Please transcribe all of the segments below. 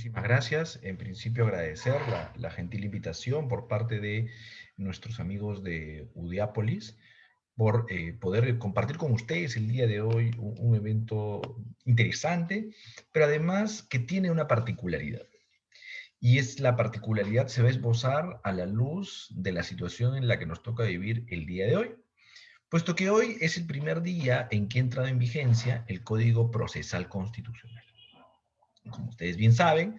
Muchísimas gracias. En principio agradecer la gentil invitación por parte de nuestros amigos de Udiápolis por poder compartir con ustedes el día de hoy un evento interesante, pero además que tiene una particularidad. Y es la particularidad se va a esbozar a la luz de la situación en la que nos toca vivir el día de hoy, puesto que hoy es el primer día en que ha entrado en vigencia el Código Procesal Constitucional. Como ustedes bien saben,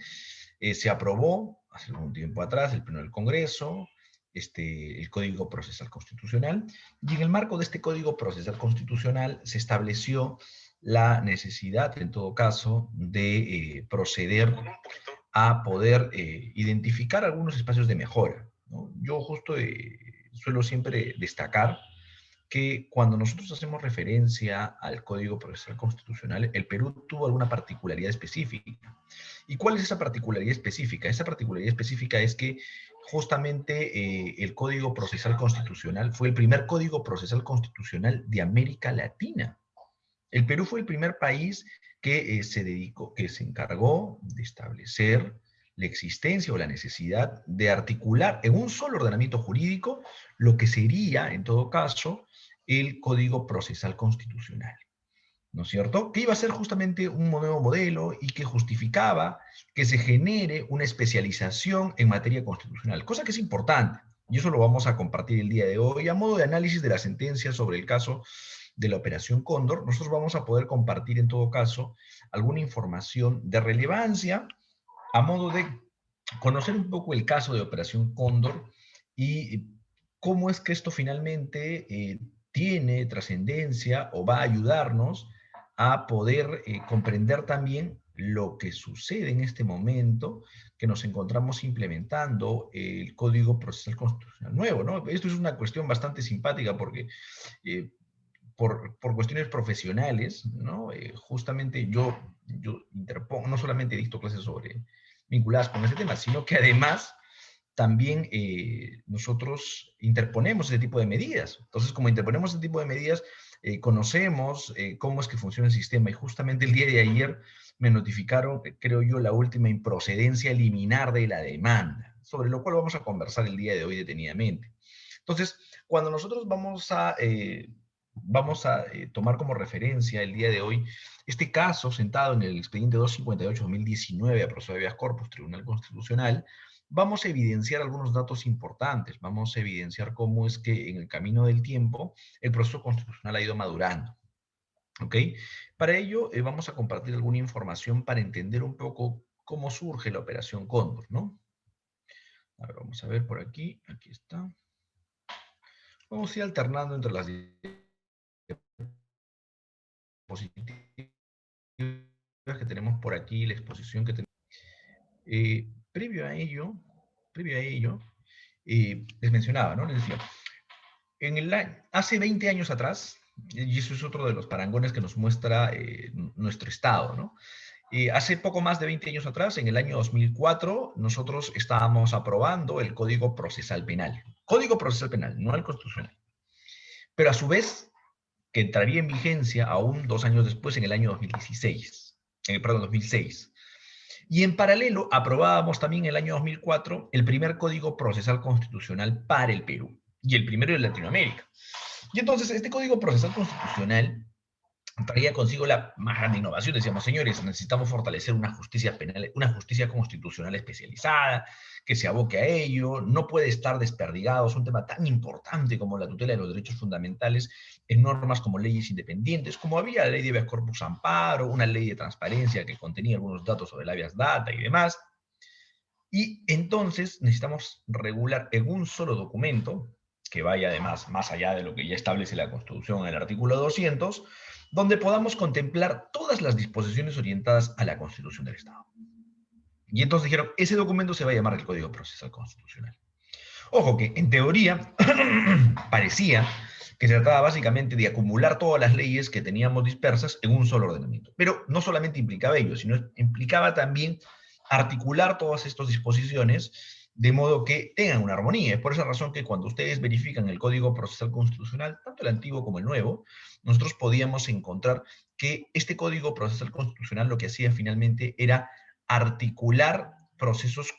se aprobó hace algún tiempo atrás, el Pleno del Congreso, el Código Procesal Constitucional, y en el marco de este Código Procesal Constitucional se estableció la necesidad, en todo caso, de proceder a poder identificar algunos espacios de mejora, ¿no? Yo justo suelo siempre destacar que cuando nosotros hacemos referencia al Código Procesal Constitucional, el Perú tuvo alguna particularidad específica. ¿Y cuál es esa particularidad específica? Esa particularidad específica es que justamente el Código Procesal Constitucional fue el primer Código Procesal Constitucional de América Latina. El Perú fue el primer país que se dedicó, que se encargó de establecer la existencia o la necesidad de articular en un solo ordenamiento jurídico lo que sería, en todo caso, el Código Procesal Constitucional, ¿no es cierto? Que iba a ser justamente un nuevo modelo y que justificaba que se genere una especialización en materia constitucional, cosa que es importante. Y eso lo vamos a compartir el día de hoy. A modo de análisis de la sentencia sobre el caso de la Operación Cóndor, nosotros vamos a poder compartir en todo caso alguna información de relevancia a modo de conocer un poco el caso de Operación Cóndor y cómo es que esto finalmente tiene trascendencia o va a ayudarnos a poder comprender también lo que sucede en este momento que nos encontramos implementando el Código Procesal Constitucional nuevo, ¿no? Esto es una cuestión bastante simpática porque eh, por cuestiones profesionales, ¿no? Justamente yo interpongo, no solamente dicto clases vinculadas con ese tema, sino que además también nosotros interponemos ese tipo de medidas. Entonces, como interponemos ese tipo de medidas, conocemos cómo es que funciona el sistema. Y justamente el día de ayer me notificaron, creo yo, la última improcedencia liminar de la demanda, sobre lo cual vamos a conversar el día de hoy detenidamente. Entonces, cuando nosotros vamos a tomar como referencia el día de hoy este caso sentado en el expediente 258-2019 a proceso de habeas corpus, Tribunal Constitucional, vamos a evidenciar algunos datos importantes, vamos a evidenciar cómo es que en el camino del tiempo el proceso constitucional ha ido madurando. ¿Ok? Para ello vamos a compartir alguna información para entender un poco cómo surge la Operación Cóndor, ¿no? A ver, vamos a ver por aquí, aquí está. Vamos a ir alternando entre las diapositivas que tenemos por aquí, la exposición que tenemos. Previo a ello, les mencionaba, ¿no? Les decía, hace 20 años atrás, y eso es otro de los parangones que nos muestra nuestro Estado, ¿no? Hace poco más de 20 años atrás, en el año 2004, nosotros estábamos aprobando el Código Procesal Penal. Código Procesal Penal, no el constitucional. Pero a su vez, que entraría en vigencia aún 2 años después, en el año 2016, perdón, 2006. Y en paralelo, aprobábamos también en el año 2004 el primer Código Procesal Constitucional para el Perú, y el primero de Latinoamérica. Y entonces, este Código Procesal Constitucional traía consigo la más grande innovación. Decíamos, señores, necesitamos fortalecer una justicia penal, una justicia constitucional especializada, que se aboque a ello, no puede estar desperdigado, es un tema tan importante como la tutela de los derechos fundamentales en normas como leyes independientes, como había la ley de habeas corpus amparo, una ley de transparencia que contenía algunos datos sobre el habeas data y demás. Y entonces necesitamos regular en un solo documento, que vaya además más allá de lo que ya establece la Constitución en el artículo 200, donde podamos contemplar todas las disposiciones orientadas a la Constitución del Estado. Y entonces dijeron, ese documento se va a llamar el Código Procesal Constitucional. Ojo que en teoría parecía que se trataba básicamente de acumular todas las leyes que teníamos dispersas en un solo ordenamiento. Pero no solamente implicaba ello, sino implicaba también articular todas estas disposiciones de modo que tengan una armonía. Es por esa razón que cuando ustedes verifican el Código Procesal Constitucional, tanto el antiguo como el nuevo, nosotros podíamos encontrar que este Código Procesal Constitucional lo que hacía finalmente era articular procesos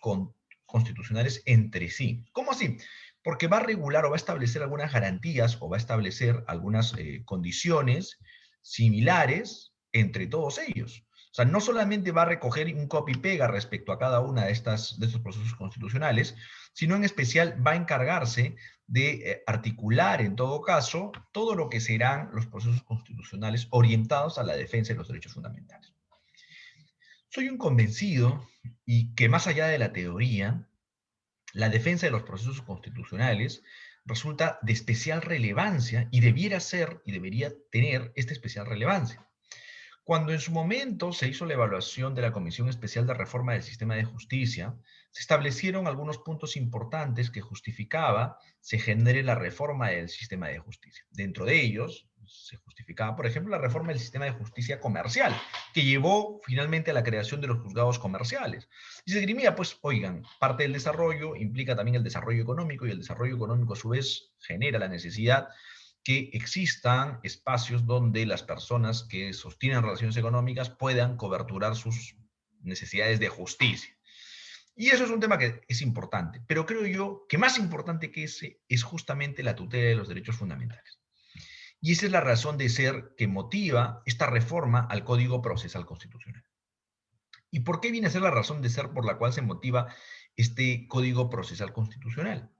constitucionales entre sí. ¿Cómo así? Porque va a regular o va a establecer algunas garantías o va a establecer algunas condiciones similares entre todos ellos. O sea, no solamente va a recoger un copy-pega respecto a cada una de estos procesos constitucionales, sino en especial va a encargarse de articular, en todo caso, todo lo que serán los procesos constitucionales orientados a la defensa de los derechos fundamentales. Soy un convencido y que más allá de la teoría, la defensa de los procesos constitucionales resulta de especial relevancia y debiera ser y debería tener esta especial relevancia. Cuando en su momento se hizo la evaluación de la Comisión Especial de Reforma del Sistema de Justicia, se establecieron algunos puntos importantes que justificaba se genere la reforma del sistema de justicia. Dentro de ellos se justificaba, por ejemplo, la reforma del sistema de justicia comercial, que llevó finalmente a la creación de los juzgados comerciales. Y se diría, pues, oigan, parte del desarrollo implica también el desarrollo económico y el desarrollo económico a su vez genera la necesidad que existan espacios donde las personas que sostienen relaciones económicas puedan coberturar sus necesidades de justicia. Y eso es un tema que es importante, pero creo yo que más importante que ese es justamente la tutela de los derechos fundamentales. Y esa es la razón de ser que motiva esta reforma al Código Procesal Constitucional. ¿Y por qué viene a ser la razón de ser por la cual se motiva este Código Procesal Constitucional?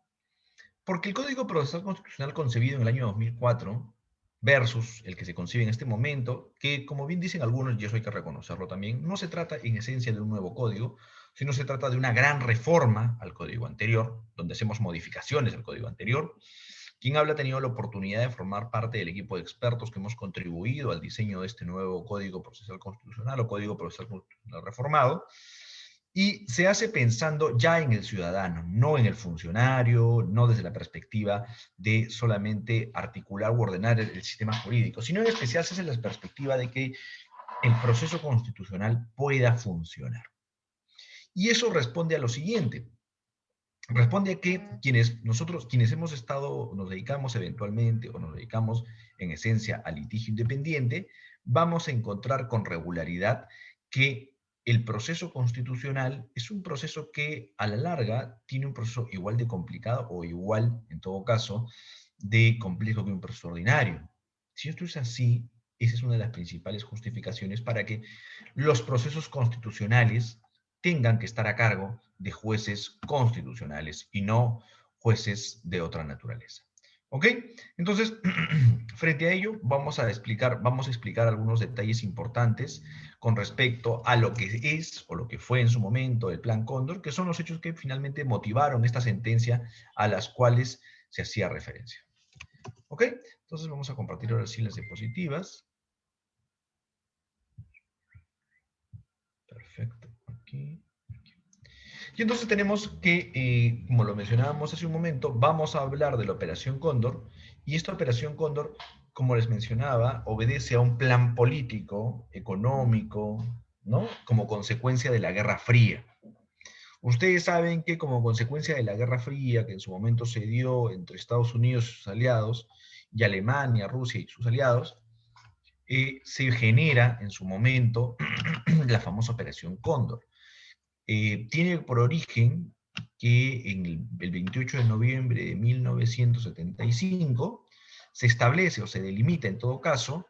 Porque el Código Procesal Constitucional concebido en el año 2004 versus el que se concibe en este momento, que como bien dicen algunos, y eso hay que reconocerlo también, no se trata en esencia de un nuevo código, sino se trata de una gran reforma al código anterior, donde hacemos modificaciones al código anterior. Quien habla ha tenido la oportunidad de formar parte del equipo de expertos que hemos contribuido al diseño de este nuevo Código Procesal Constitucional o Código Procesal Constitucional reformado, y se hace pensando ya en el ciudadano, no en el funcionario, no desde la perspectiva de solamente articular o ordenar el sistema jurídico, sino en especial se hace la perspectiva de que el proceso constitucional pueda funcionar. Y eso responde a lo siguiente. Responde a que quienes hemos estado, nos dedicamos eventualmente o nos dedicamos en esencia al litigio independiente, vamos a encontrar con regularidad que el proceso constitucional es un proceso que a la larga tiene un proceso igual de complicado o igual, en todo caso, de complejo que un proceso ordinario. Si esto es así, esa es una de las principales justificaciones para que los procesos constitucionales tengan que estar a cargo de jueces constitucionales y no jueces de otra naturaleza. ¿Ok? Entonces, frente a ello, vamos a explicar algunos detalles importantes con respecto a lo que es o lo que fue en su momento el Plan Cóndor, que son los hechos que finalmente motivaron esta sentencia a las cuales se hacía referencia. ¿Ok? Entonces vamos a compartir ahora sí las diapositivas. Perfecto. Aquí. Y entonces tenemos que, como lo mencionábamos hace un momento, vamos a hablar de la Operación Cóndor, y esta Operación Cóndor, como les mencionaba, obedece a un plan político, económico, ¿no? Como consecuencia de la Guerra Fría. Ustedes saben que como consecuencia de la Guerra Fría, que en su momento se dio entre Estados Unidos y sus aliados, y Alemania, Rusia y sus aliados, se genera en su momento la famosa Operación Cóndor. Tiene por origen que en el 28 de noviembre de 1975 se establece o se delimita en todo caso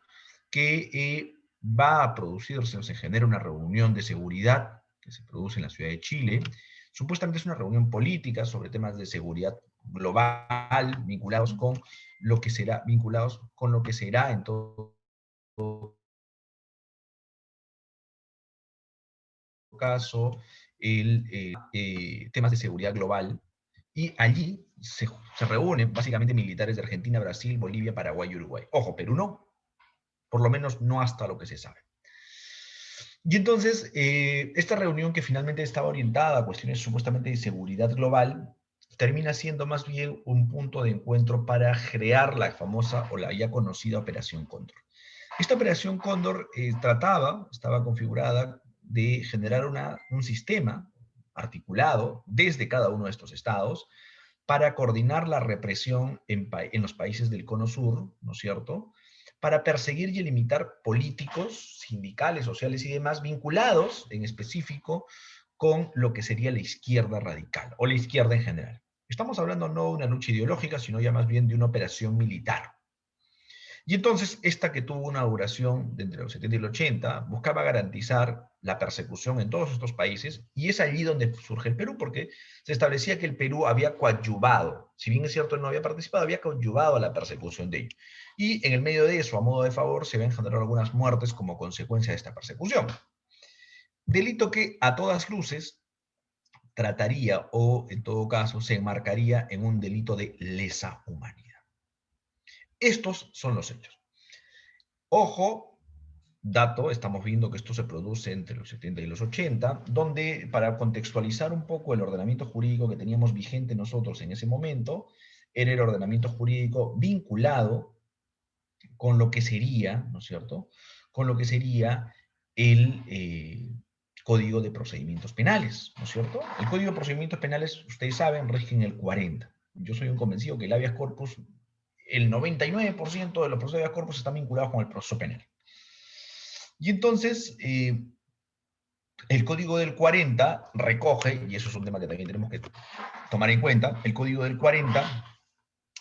que va a producirse o se genera una reunión de seguridad que se produce en la ciudad de Chile. Supuestamente es una reunión política sobre temas de seguridad global vinculados con lo que será en todo caso temas de seguridad global, y allí se reúnen básicamente militares de Argentina, Brasil, Bolivia, Paraguay y Uruguay. Ojo, Perú no, por lo menos no hasta lo que se sabe. Y entonces, esta reunión que finalmente estaba orientada a cuestiones supuestamente de seguridad global, termina siendo más bien un punto de encuentro para crear la famosa o la ya conocida Operación Cóndor. Esta Operación Cóndor estaba configurada de generar un sistema articulado desde cada uno de estos estados para coordinar la represión en los países del Cono Sur, ¿no es cierto?, para perseguir y limitar políticos, sindicales, sociales y demás vinculados en específico con lo que sería la izquierda radical o la izquierda en general. Estamos hablando no de una lucha ideológica, sino ya más bien de una operación militar. Y entonces, esta que tuvo una duración de entre los 70 y los 80, buscaba garantizar la persecución en todos estos países, y es allí donde surge el Perú, porque se establecía que el Perú había coadyuvado, si bien es cierto, él no había participado, había coadyuvado a la persecución de ellos. Y en el medio de eso, a modo de favor, se habían generado algunas muertes como consecuencia de esta persecución. Delito que, a todas luces, trataría o, en todo caso, se enmarcaría en un delito de lesa humanidad. Estos son los hechos. Ojo, dato, estamos viendo que esto se produce entre los 70 y los 80, donde, para contextualizar un poco el ordenamiento jurídico que teníamos vigente nosotros en ese momento, era el ordenamiento jurídico vinculado con lo que sería, ¿no es cierto?, con lo que sería el Código de Procedimientos Penales, ¿no es cierto? El Código de Procedimientos Penales, ustedes saben, rige en el 40. Yo soy un convencido que el habeas corpus, el 99% de los procesos de habeas corpus están vinculados con el proceso penal. Y entonces, el Código del 40 recoge, y eso es un tema que también tenemos que tomar en cuenta, el Código del 40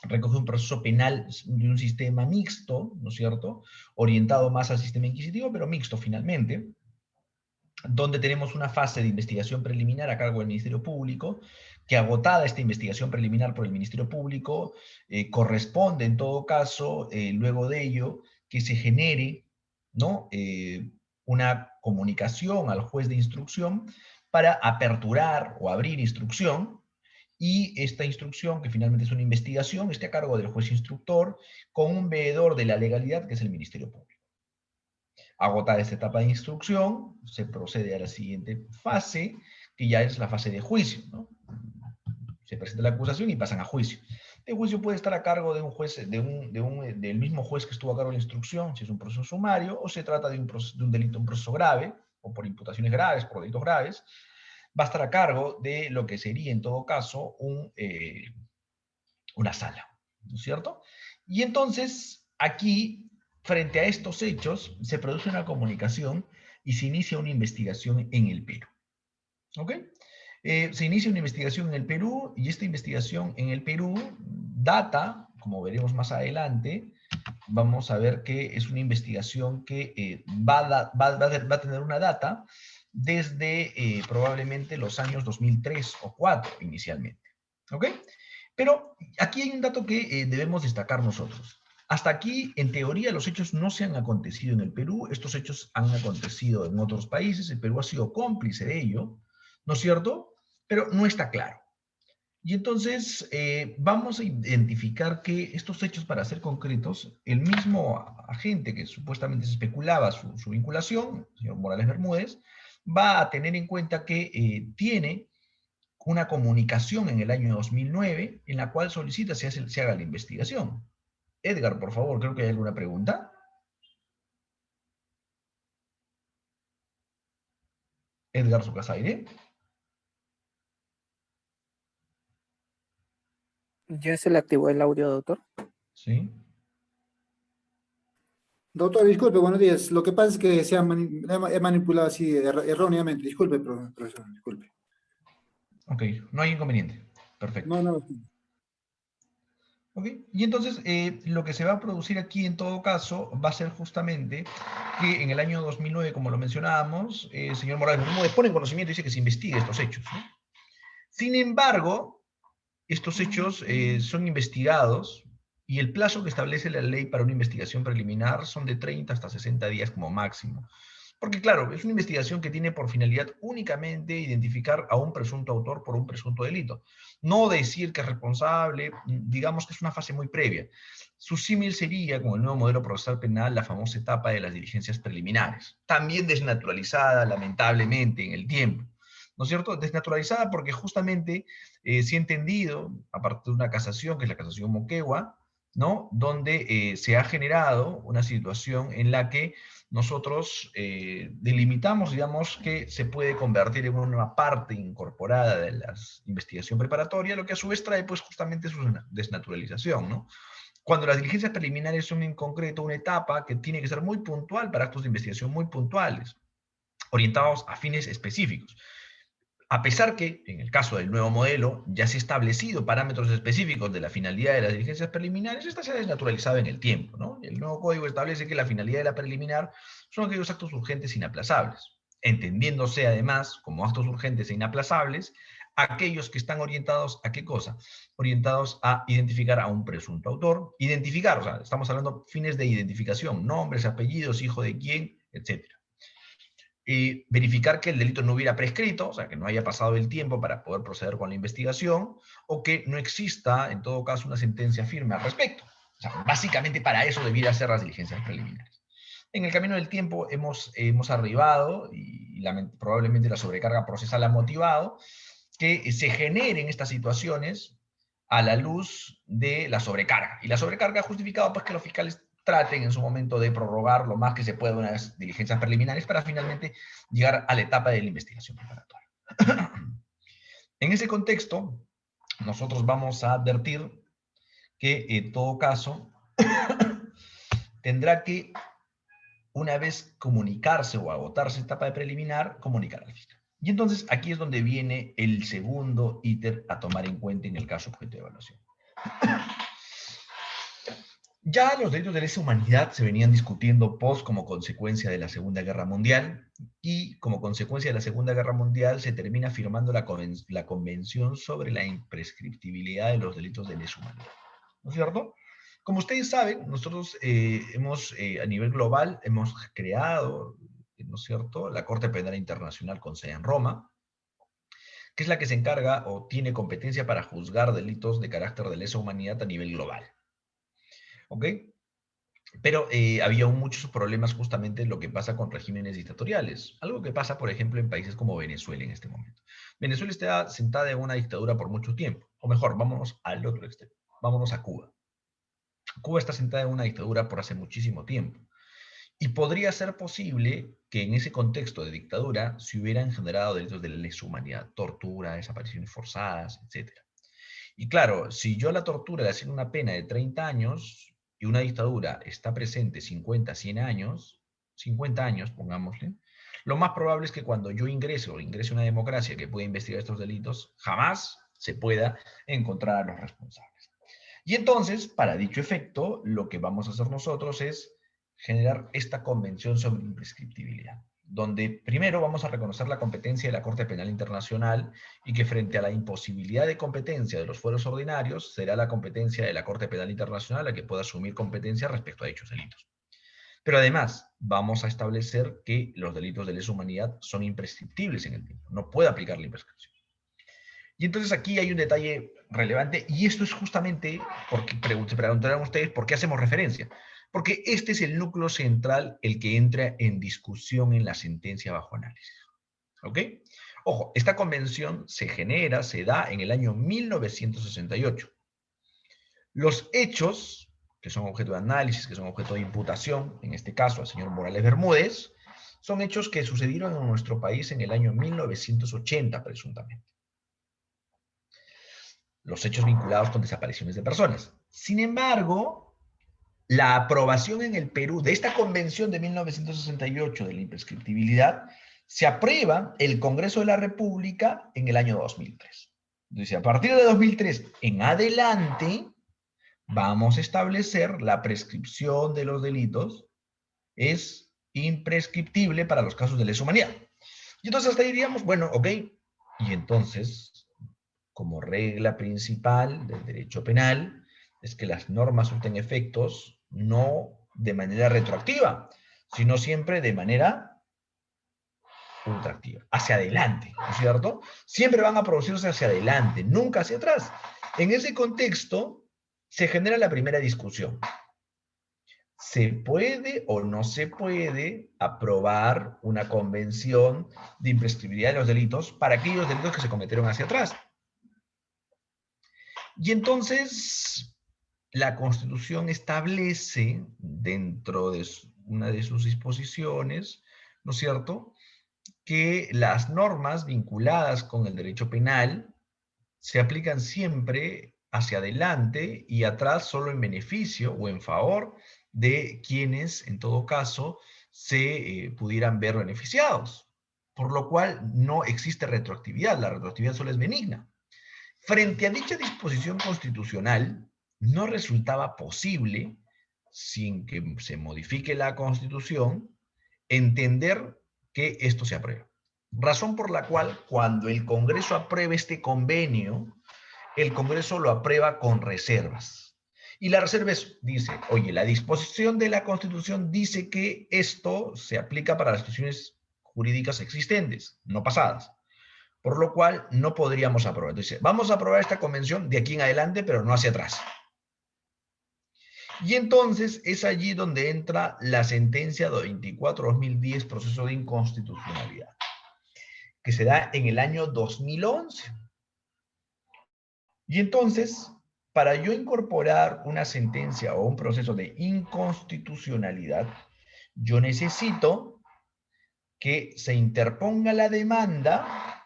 recoge un proceso penal de un sistema mixto, ¿no es cierto?, orientado más al sistema inquisitivo, pero mixto finalmente, donde tenemos una fase de investigación preliminar a cargo del Ministerio Público, que agotada esta investigación preliminar por el Ministerio Público, corresponde en todo caso, luego de ello, que se genere, ¿no?, una comunicación al juez de instrucción para aperturar o abrir instrucción, y esta instrucción, que finalmente es una investigación, esté a cargo del juez instructor con un veedor de la legalidad, que es el Ministerio Público. Agotada esta etapa de instrucción, se procede a la siguiente fase, que ya es la fase de juicio, ¿no? Se presenta la acusación y pasan a juicio. El juicio puede estar a cargo de un juez, del mismo juez que estuvo a cargo de la instrucción, si es un proceso sumario, o se trata de un delito, un proceso grave, o por imputaciones graves, por delitos graves, va a estar a cargo de lo que sería, en todo caso, una sala, ¿no es cierto? Y entonces, aquí, frente a estos hechos, se produce una comunicación y se inicia una investigación en el Perú. ¿Ok? Se inicia una investigación en el Perú, y esta investigación en el Perú data, como veremos más adelante, vamos a ver que es una investigación que va a tener una data desde probablemente los años 2003 o 2004 inicialmente. ¿Ok? Pero aquí hay un dato que debemos destacar nosotros. Hasta aquí, en teoría, los hechos no se han acontecido en el Perú, estos hechos han acontecido en otros países, el Perú ha sido cómplice de ello, ¿no es cierto? Pero no está claro. Y entonces vamos a identificar que estos hechos, para ser concretos, el mismo agente que supuestamente se especulaba su vinculación, el señor Morales Bermúdez, va a tener en cuenta que tiene una comunicación en el año 2009 en la cual solicita se haga la investigación. Edgar, por favor, creo que hay alguna pregunta. Edgar Sucasaire. Ya se le activó el audio, doctor. Sí. Doctor, disculpe, buenos días. Lo que pasa es que he manipulado así erróneamente. Disculpe, profesor, disculpe. Ok, no hay inconveniente. Perfecto. No. Ok, y entonces lo que se va a producir aquí en todo caso va a ser justamente que en el año 2009, como lo mencionábamos, el señor Morales Bermúdez pone en conocimiento y dice que se investigue estos hechos, ¿no? Sin embargo, estos hechos son investigados, y el plazo que establece la ley para una investigación preliminar son de 30 hasta 60 días como máximo. Porque claro, es una investigación que tiene por finalidad únicamente identificar a un presunto autor por un presunto delito. No decir que es responsable, digamos que es una fase muy previa. Su símil sería, con el nuevo modelo procesal penal, la famosa etapa de las diligencias preliminares, también desnaturalizada lamentablemente en el tiempo. ¿No es cierto? Desnaturalizada porque justamente se ha entendido, a partir de una casación, que es la casación Moquegua, ¿no?, donde se ha generado una situación en la que nosotros delimitamos, digamos, que se puede convertir en una parte incorporada de la investigación preparatoria, lo que a su vez trae, pues, justamente su desnaturalización, ¿no? Cuando las diligencias preliminares son en concreto una etapa que tiene que ser muy puntual para actos de investigación muy puntuales, orientados a fines específicos. A pesar que, en el caso del nuevo modelo, ya se han establecido parámetros específicos de la finalidad de las diligencias preliminares, esta se ha desnaturalizado en el tiempo, ¿no? El nuevo código establece que la finalidad de la preliminar son aquellos actos urgentes inaplazables, entendiéndose además como actos urgentes e inaplazables aquellos que están orientados a qué cosa? Orientados a identificar a un presunto autor, identificar, o sea, estamos hablando fines de identificación, nombres, apellidos, hijo de quién, etc. Verificar que el delito no hubiera prescrito, o sea, que no haya pasado el tiempo para poder proceder con la investigación, o que no exista, en todo caso, una sentencia firme al respecto. O sea, básicamente para eso debiera ser las diligencias preliminares. En el camino del tiempo hemos arribado, y probablemente la sobrecarga procesal ha motivado, que se generen estas situaciones a la luz de la sobrecarga. Y la sobrecarga ha justificado pues, que los fiscales traten en su momento de prorrogar lo más que se pueda unas diligencias preliminares para finalmente llegar a la etapa de la investigación preparatoria. En ese contexto, nosotros vamos a advertir que en todo caso tendrá que, una vez comunicarse o agotarse la etapa de preliminar, comunicar al fiscal. Y entonces aquí es donde viene el segundo ítem a tomar en cuenta en el caso objeto de evaluación. Ya los delitos de lesa humanidad se venían discutiendo como consecuencia de la Segunda Guerra Mundial, y como consecuencia de la Segunda Guerra Mundial se termina firmando la Convención sobre la imprescriptibilidad de los delitos de lesa humanidad. ¿No es cierto? Como ustedes saben, nosotros a nivel global hemos creado, ¿no es cierto?, la Corte Penal Internacional con sede en Roma, que es la que se encarga o tiene competencia para juzgar delitos de carácter de lesa humanidad a nivel global. ¿Ok? Pero había muchos problemas justamente en lo que pasa con regímenes dictatoriales. Algo que pasa, por ejemplo, en países como Venezuela en este momento. Venezuela está sentada en una dictadura por mucho tiempo. O mejor, vámonos al otro extremo. Vámonos a Cuba. Cuba está sentada en una dictadura por hace muchísimo tiempo. Y podría ser posible que en ese contexto de dictadura se hubieran generado delitos de lesa humanidad, tortura, desapariciones forzadas, etc. Y claro, si yo a la tortura le asigno una pena de 30 años y una dictadura está presente 50, 100 años, 50 años, pongámosle, lo más probable es que cuando yo ingrese una democracia que pueda investigar estos delitos, jamás se pueda encontrar a los responsables. Y entonces, para dicho efecto, lo que vamos a hacer nosotros es generar esta convención sobre imprescriptibilidad, donde primero vamos a reconocer la competencia de la Corte Penal Internacional y que frente a la imposibilidad de competencia de los fueros ordinarios, será la competencia de la Corte Penal Internacional la que pueda asumir competencia respecto a dichos delitos. Pero además, vamos a establecer que los delitos de lesa humanidad son imprescriptibles en el tiempo, no puede aplicar la imprescripción. Y entonces aquí hay un detalle relevante, y esto es justamente porque se preguntarán ustedes por qué hacemos referencia. Porque este es el núcleo central el que entra en discusión en la sentencia bajo análisis. ¿Ok? Ojo, esta convención se da en el año 1968. Los hechos, que son objeto de análisis, que son objeto de imputación, en este caso al señor Morales Bermúdez, son hechos que sucedieron en nuestro país en el año 1980, presuntamente. Los hechos vinculados con desapariciones de personas. Sin embargo, la aprobación en el Perú de esta convención de 1968 de la imprescriptibilidad se aprueba el Congreso de la República en el año 2003. Entonces, a partir de 2003 en adelante, vamos a establecer la prescripción de los delitos es imprescriptible para los casos de lesa humanidad. Y entonces hasta ahí diríamos, bueno, ok, y entonces, como regla principal del derecho penal, es que las normas surten efectos no de manera retroactiva, sino siempre de manera ultraactiva, hacia adelante, ¿no es cierto? Siempre van a producirse hacia adelante, nunca hacia atrás. En ese contexto se genera la primera discusión. ¿Se puede o no se puede aprobar una convención de imprescriptibilidad de los delitos para aquellos delitos que se cometieron hacia atrás? Y entonces, la Constitución establece, dentro de una de sus disposiciones, ¿no es cierto?, que las normas vinculadas con el derecho penal se aplican siempre hacia adelante y atrás solo en beneficio o en favor de quienes, en todo caso, se pudieran ver beneficiados. Por lo cual no existe retroactividad, la retroactividad solo es benigna. Frente a dicha disposición constitucional, no resultaba posible, sin que se modifique la Constitución, entender que esto se aprueba. Razón por la cual, cuando el Congreso aprueba este convenio, el Congreso lo aprueba con reservas. Y la reserva dice, oye, la disposición de la Constitución dice que esto se aplica para las instituciones jurídicas existentes, no pasadas. Por lo cual no podríamos aprobar. Entonces, vamos a aprobar esta convención de aquí en adelante, pero no hacia atrás. Y entonces es allí donde entra la sentencia 24-2010, proceso de inconstitucionalidad, que se da en el año 2011. Y entonces, para yo incorporar una sentencia o un proceso de inconstitucionalidad, yo necesito que se interponga la demanda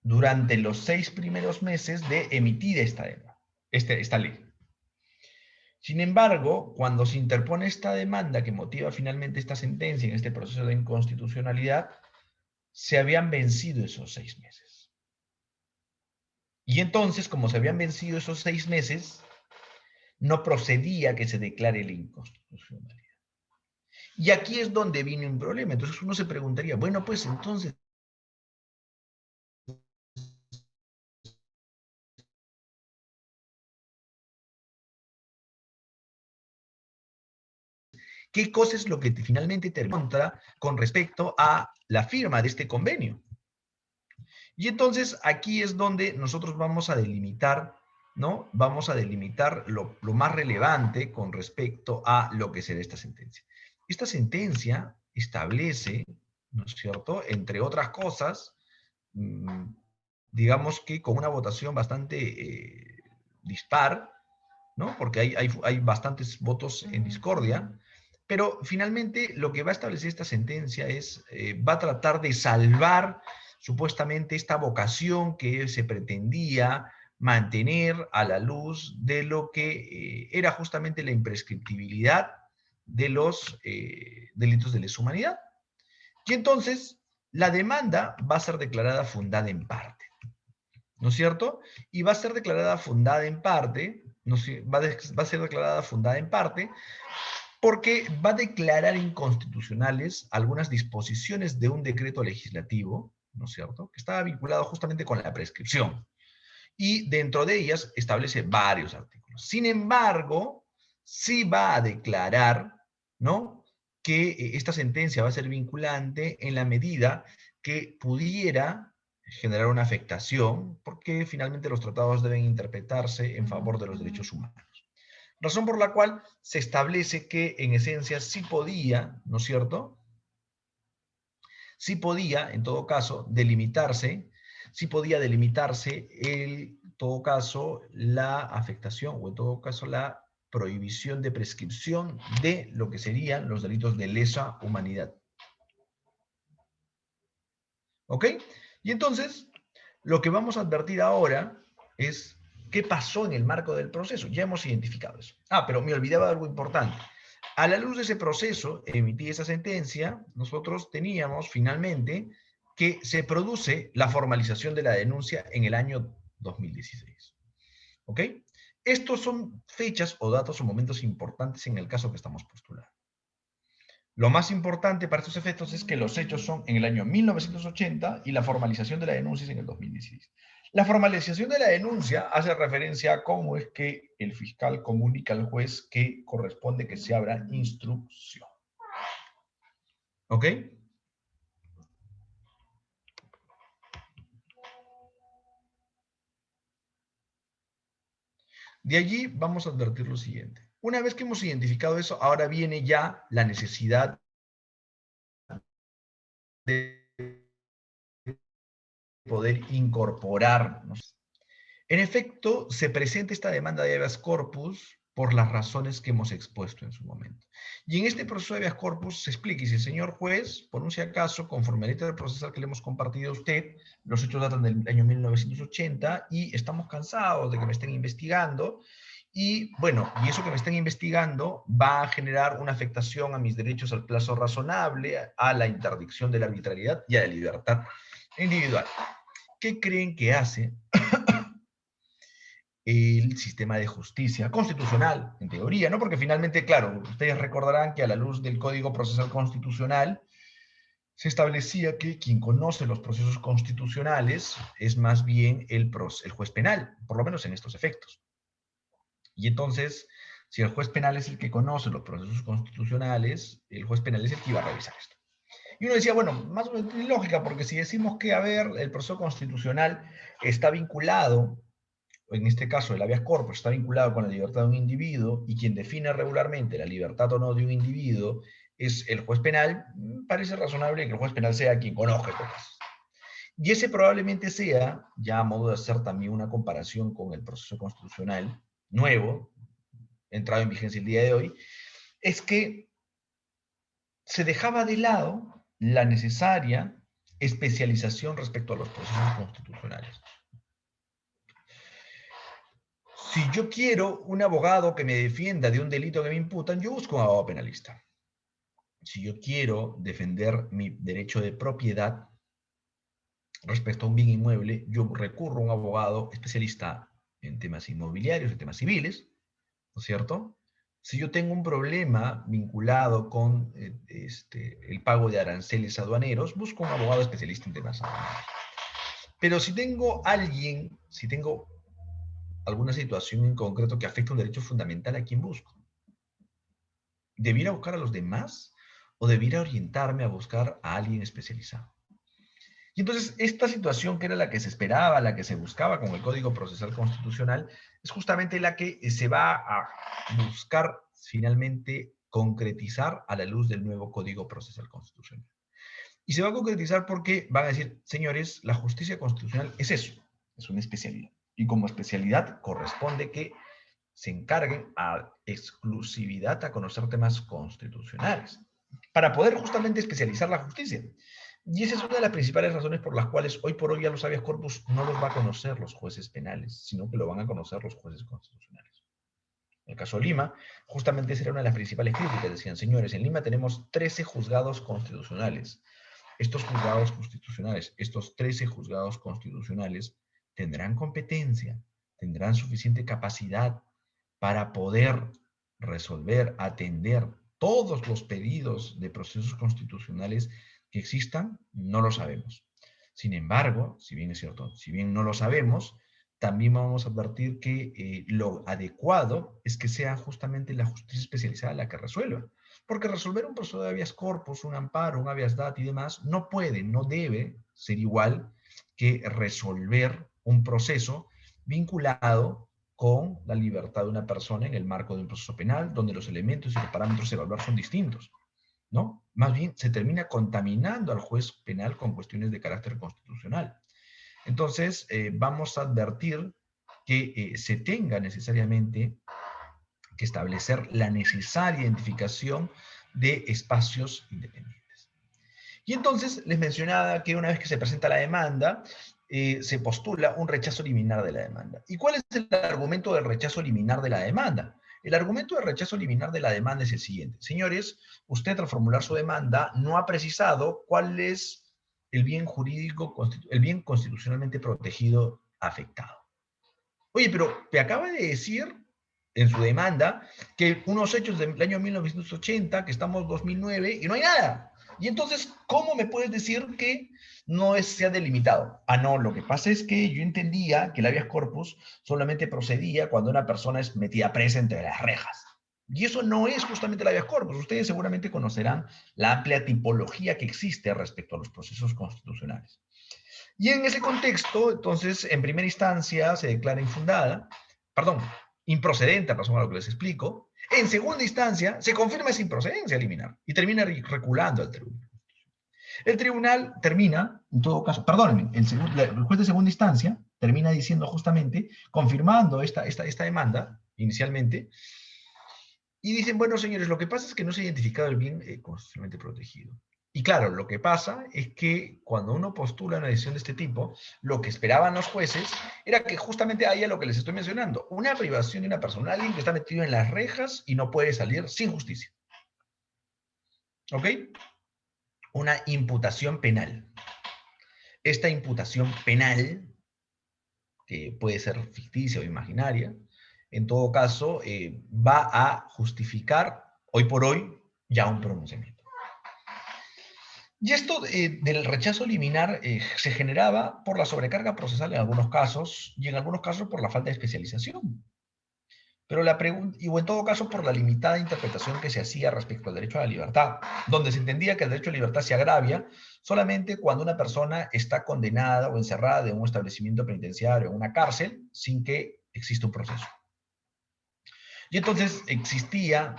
durante los 6 primeros meses de emitir esta ley. Sin embargo, cuando se interpone esta demanda que motiva finalmente esta sentencia en este proceso de inconstitucionalidad, se habían vencido esos 6 meses. Y entonces, como se habían vencido esos 6 meses, no procedía que se declare la inconstitucionalidad. Y aquí es donde viene un problema. Entonces uno se preguntaría, bueno, pues entonces, ¿qué cosa es lo que finalmente termina con respecto a la firma de este convenio? Y entonces aquí es donde nosotros vamos a delimitar, ¿no? Vamos a delimitar lo más relevante con respecto a lo que será esta sentencia. Esta sentencia establece, ¿no es cierto?, entre otras cosas, digamos que con una votación bastante dispar, ¿no? Porque hay bastantes votos en discordia, pero finalmente lo que va a establecer esta sentencia es, va a tratar de salvar supuestamente esta vocación que se pretendía mantener a la luz de lo que era justamente la imprescriptibilidad de los delitos de lesa humanidad. Y entonces la demanda va a ser declarada fundada en parte, ¿no es cierto? Y va a ser declarada fundada en parte, va a ser declarada fundada en parte porque va a declarar inconstitucionales algunas disposiciones de un decreto legislativo, ¿no es cierto?, que estaba vinculado justamente con la prescripción. Y dentro de ellas establece varios artículos. Sin embargo, sí va a declarar, ¿no?, que esta sentencia va a ser vinculante en la medida que pudiera generar una afectación, porque finalmente los tratados deben interpretarse en favor de los derechos humanos. Razón por la cual se establece que en esencia sí podía, ¿no es cierto?, sí podía, en todo caso, delimitarse, en todo caso, la afectación o en todo caso la prohibición de prescripción de lo que serían los delitos de lesa humanidad. ¿Ok? Y entonces, lo que vamos a advertir ahora es qué pasó en el marco del proceso. Ya hemos identificado eso. Ah, pero me olvidaba de algo importante. A la luz de ese proceso, emití esa sentencia, nosotros teníamos finalmente que se produce la formalización de la denuncia en el año 2016. ¿Ok? Estos son fechas o datos o momentos importantes en el caso que estamos postulando. Lo más importante para estos efectos es que los hechos son en el año 1980 y la formalización de la denuncia es en el 2016. La formalización de la denuncia hace referencia a cómo es que el fiscal comunica al juez que corresponde que se abra instrucción. ¿Ok? De allí vamos a advertir lo siguiente. Una vez que hemos identificado eso, ahora viene ya la necesidad de poder incorporarnos. En efecto, se presenta esta demanda de habeas corpus por las razones que hemos expuesto en su momento. Y en este proceso de habeas corpus se explica, y si el señor juez, por un si acaso, conforme al letra procesal que le hemos compartido a usted, los hechos datan del año 1980 y estamos cansados de que me estén investigando, y bueno, y eso que me estén investigando va a generar una afectación a mis derechos al plazo razonable, a la interdicción de la arbitrariedad y a la libertad individual. ¿Qué creen que hace el sistema de justicia constitucional, en teoría, ¿no? Porque finalmente, claro, ustedes recordarán que a la luz del Código Procesal Constitucional se establecía que quien conoce los procesos constitucionales es más bien el juez penal, por lo menos en estos efectos. Y entonces, si el juez penal es el que conoce los procesos constitucionales, el juez penal es el que iba a revisar esto. Y uno decía, bueno, más o menos tiene lógica, porque si decimos que, a ver, el proceso constitucional está vinculado, en este caso el habeas corpus, está vinculado con la libertad de un individuo, y quien define regularmente la libertad o no de un individuo es el juez penal, parece razonable que el juez penal sea quien conozca estos casos. Y ese probablemente sea, ya a modo de hacer también una comparación con el proceso constitucional nuevo, entrado en vigencia el día de hoy, es que se dejaba de lado la necesaria especialización respecto a los procesos constitucionales. Si yo quiero un abogado que me defienda de un delito que me imputan, yo busco un abogado penalista. Si yo quiero defender mi derecho de propiedad respecto a un bien inmueble, yo recurro a un abogado especialista en temas inmobiliarios, en temas civiles, ¿no es cierto? Si yo tengo un problema vinculado con el pago de aranceles aduaneros, busco un abogado especialista en temas aduaneros. Pero si tengo alguna situación en concreto que afecta un derecho fundamental, ¿a quién busco? ¿Debiera buscar a los demás o debiera orientarme a buscar a alguien especializado? Y entonces esta situación que era la que se esperaba, la que se buscaba con el Código Procesal Constitucional, es justamente la que se va a buscar finalmente concretizar a la luz del nuevo Código Procesal Constitucional. Y se va a concretizar porque van a decir, señores, la justicia constitucional es eso, es una especialidad. Y como especialidad corresponde que se encarguen a exclusividad a conocer temas constitucionales, para poder justamente especializar la justicia. Y esa es una de las principales razones por las cuales hoy por hoy a los habeas corpus no los va a conocer los jueces penales, sino que lo van a conocer los jueces constitucionales. En el caso de Lima, justamente esa era una de las principales críticas. Decían, señores, en Lima tenemos 13 juzgados constitucionales. Estos juzgados constitucionales, estos 13 juzgados constitucionales, tendrán competencia, tendrán suficiente capacidad para poder resolver, atender todos los pedidos de procesos constitucionales que existan, no lo sabemos. Sin embargo, si bien es cierto, si bien no lo sabemos, también vamos a advertir que lo adecuado es que sea justamente la justicia especializada la que resuelva. Porque resolver un proceso de habeas corpus, un amparo, un habeas data y demás, no puede, no debe ser igual que resolver un proceso vinculado con la libertad de una persona en el marco de un proceso penal, donde los elementos y los parámetros a evaluar son distintos, ¿no? Más bien se termina contaminando al juez penal con cuestiones de carácter constitucional. Entonces, vamos a advertir que se tenga necesariamente que establecer la necesaria identificación de espacios independientes. Y entonces les mencionaba que una vez que se presenta la demanda, se postula un rechazo liminar de la demanda. ¿Y cuál es el argumento del rechazo liminar de la demanda? El argumento del rechazo liminar de la demanda es el siguiente. Señores, usted al formular su demanda no ha precisado cuál es el bien jurídico, el bien constitucionalmente protegido afectado. Oye, pero te acaba de decir en su demanda que unos hechos del año 1980, que estamos en 2009, y no hay nada. Y entonces, ¿cómo me puedes decir que no sea delimitado? Ah, no, lo que pasa es que yo entendía que el habeas corpus solamente procedía cuando una persona es metida presa entre las rejas. Y eso no es justamente el habeas corpus. Ustedes seguramente conocerán la amplia tipología que existe respecto a los procesos constitucionales. Y en ese contexto, entonces, en primera instancia se declara improcedente, a razón a lo que les explico. En segunda instancia, se confirma esa improcedencia liminar y termina reculando al tribunal. El tribunal termina, en todo caso, perdónenme, el juez de segunda instancia termina diciendo justamente, confirmando esta demanda inicialmente, Y dicen, bueno, señores, lo que pasa es que no se ha identificado el bien constitucionalmente protegido. Y claro, lo que pasa es que cuando uno postula una decisión de este tipo, lo que esperaban los jueces era que justamente haya lo que les estoy mencionando, una privación de una persona, alguien que está metido en las rejas y no puede salir sin justicia. ¿Ok? Una imputación penal. Esta imputación penal, que puede ser ficticia o imaginaria, en todo caso, va a justificar, hoy por hoy, ya un pronunciamiento. Y esto del rechazo liminar se generaba por la sobrecarga procesal en algunos casos y en algunos casos por la falta de especialización. Pero la pregunta, o en todo caso por la limitada interpretación que se hacía respecto al derecho a la libertad, donde se entendía que el derecho a la libertad se agravia solamente cuando una persona está condenada o encerrada en un establecimiento penitenciario, en una cárcel, sin que exista un proceso. Y entonces existía,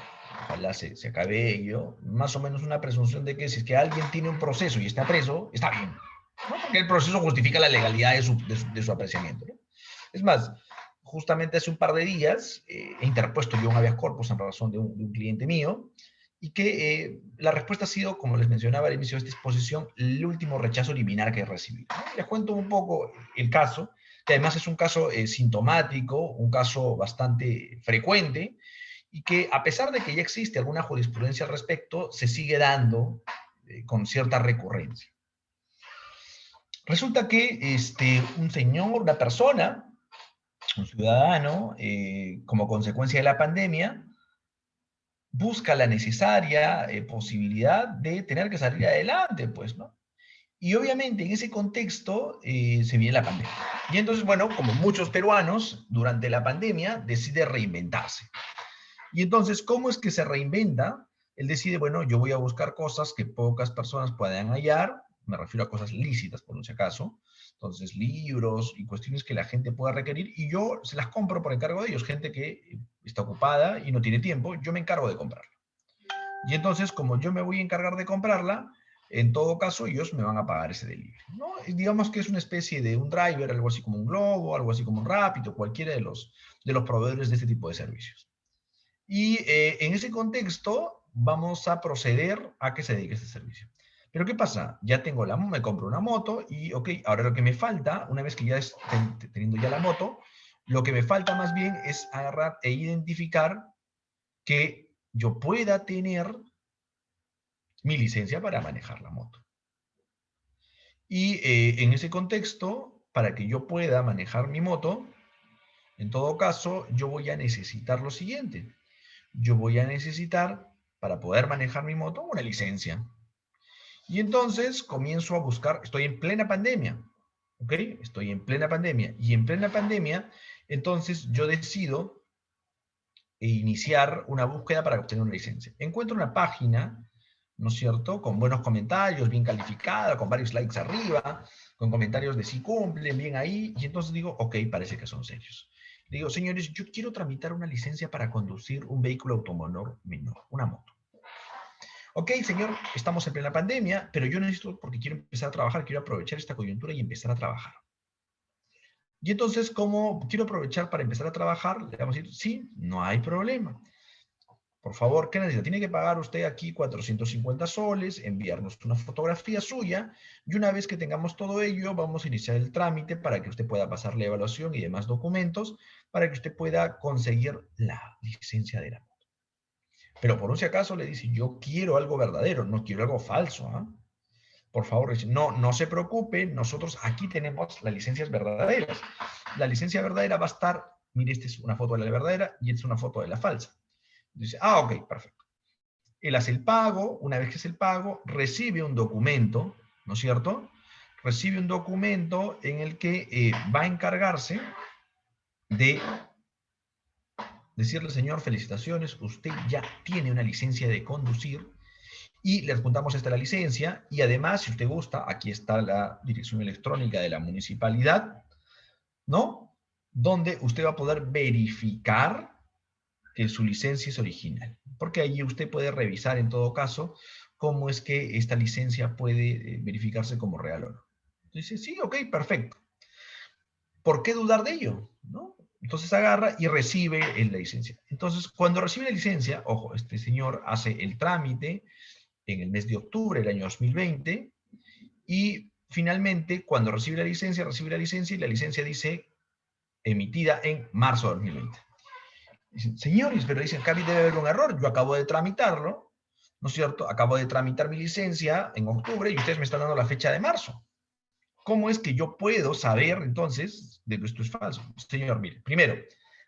ojalá se acabe ello, más o menos una presunción de que si es que alguien tiene un proceso y está preso, está bien, ¿no? Porque el proceso justifica la legalidad de su apreciamiento, ¿no? Es más, justamente hace un par de días he interpuesto yo un habeas corpus en razón de un cliente mío y que la respuesta ha sido, como les mencionaba al inicio de esta exposición, el último rechazo liminar que he recibido, ¿no? Les cuento un poco el caso, que además es un caso sintomático, un caso bastante frecuente, y que a pesar de que ya existe alguna jurisprudencia al respecto, se sigue dando con cierta recurrencia. Resulta que un señor, una persona, un ciudadano, como consecuencia de la pandemia, busca la necesaria posibilidad de tener que salir adelante, pues, ¿no? Y obviamente en ese contexto se viene la pandemia. Y entonces, bueno, como muchos peruanos, durante la pandemia decide reinventarse. Y entonces, ¿cómo es que se reinventa? Él decide, bueno, yo voy a buscar cosas que pocas personas puedan hallar, me refiero a cosas lícitas, por si acaso, entonces libros y cuestiones que la gente pueda requerir, y yo se las compro por encargo de ellos, gente que está ocupada y no tiene tiempo, yo me encargo de comprarla. Y entonces, como yo me voy a encargar de comprarla, en todo caso, ellos me van a pagar ese delivery, ¿no? Digamos que es una especie de un driver, algo así como un Globo, algo así como un Rápido, cualquiera de los proveedores de este tipo de servicios. Y en ese contexto vamos a proceder a que se dedique este servicio. Pero ¿qué pasa? Ya tengo me compro una moto y, ok, ahora lo que me falta, una vez que ya teniendo ya la moto, lo que me falta más bien es agarrar e identificar que yo pueda tener mi licencia para manejar la moto. Y en ese contexto, para que yo pueda manejar mi moto, en todo caso, yo voy a necesitar lo siguiente. Yo voy a necesitar, para poder manejar mi moto, una licencia. Y entonces comienzo a buscar, estoy en plena pandemia, ¿ok? Estoy en plena pandemia. Y en plena pandemia, entonces yo decido iniciar una búsqueda para obtener una licencia. Encuentro una página, ¿no es cierto?, con buenos comentarios, bien calificada, con varios likes arriba, con comentarios de sí cumplen, bien ahí, y entonces digo, ok, parece que son serios. Digo, señores, yo quiero tramitar una licencia para conducir un vehículo automotor menor, una moto. Ok, señor, estamos en plena pandemia, pero yo necesito, porque quiero empezar a trabajar, quiero aprovechar esta coyuntura y empezar a trabajar. Y entonces, como quiero aprovechar para empezar a trabajar, le vamos a decir, sí, no hay problema. Por favor, ¿qué necesita? Tiene que pagar usted aquí 450 soles, enviarnos una fotografía suya, y una vez que tengamos todo ello, vamos a iniciar el trámite para que usted pueda pasar la evaluación y demás documentos, para que usted pueda conseguir la licencia de la moto. Pero por un si acaso le dice, yo quiero algo verdadero, no quiero algo falso, ¿eh? Por favor, no se preocupe, nosotros aquí tenemos las licencias verdaderas. La licencia verdadera va a estar, mire, esta es una foto de la verdadera y esta es una foto de la falsa. Dice, ok, perfecto. Él hace el pago, una vez que hace el pago, recibe un documento, ¿no es cierto? Recibe un documento en el que va a encargarse de decirle, señor, felicitaciones, usted ya tiene una licencia de conducir y le adjuntamos esta la licencia y además, si usted gusta, aquí está la dirección electrónica de la municipalidad, ¿no? Donde usted va a poder verificar que su licencia es original, porque allí usted puede revisar en todo caso cómo es que esta licencia puede verificarse como real o no. Dice, sí, ok, perfecto. ¿Por qué dudar de ello? ¿No? Entonces agarra y recibe la licencia. Entonces, cuando recibe la licencia, ojo, este señor hace el trámite en el mes de octubre del año 2020 y finalmente, cuando recibe la licencia y la licencia dice emitida en marzo de 2020. Dicen, señores, pero dicen, acá debe haber un error, yo acabo de tramitarlo, ¿no es cierto? Acabo de tramitar mi licencia en octubre y ustedes me están dando la fecha de marzo. ¿Cómo es que yo puedo saber entonces de que esto es falso? Señor, mire, primero,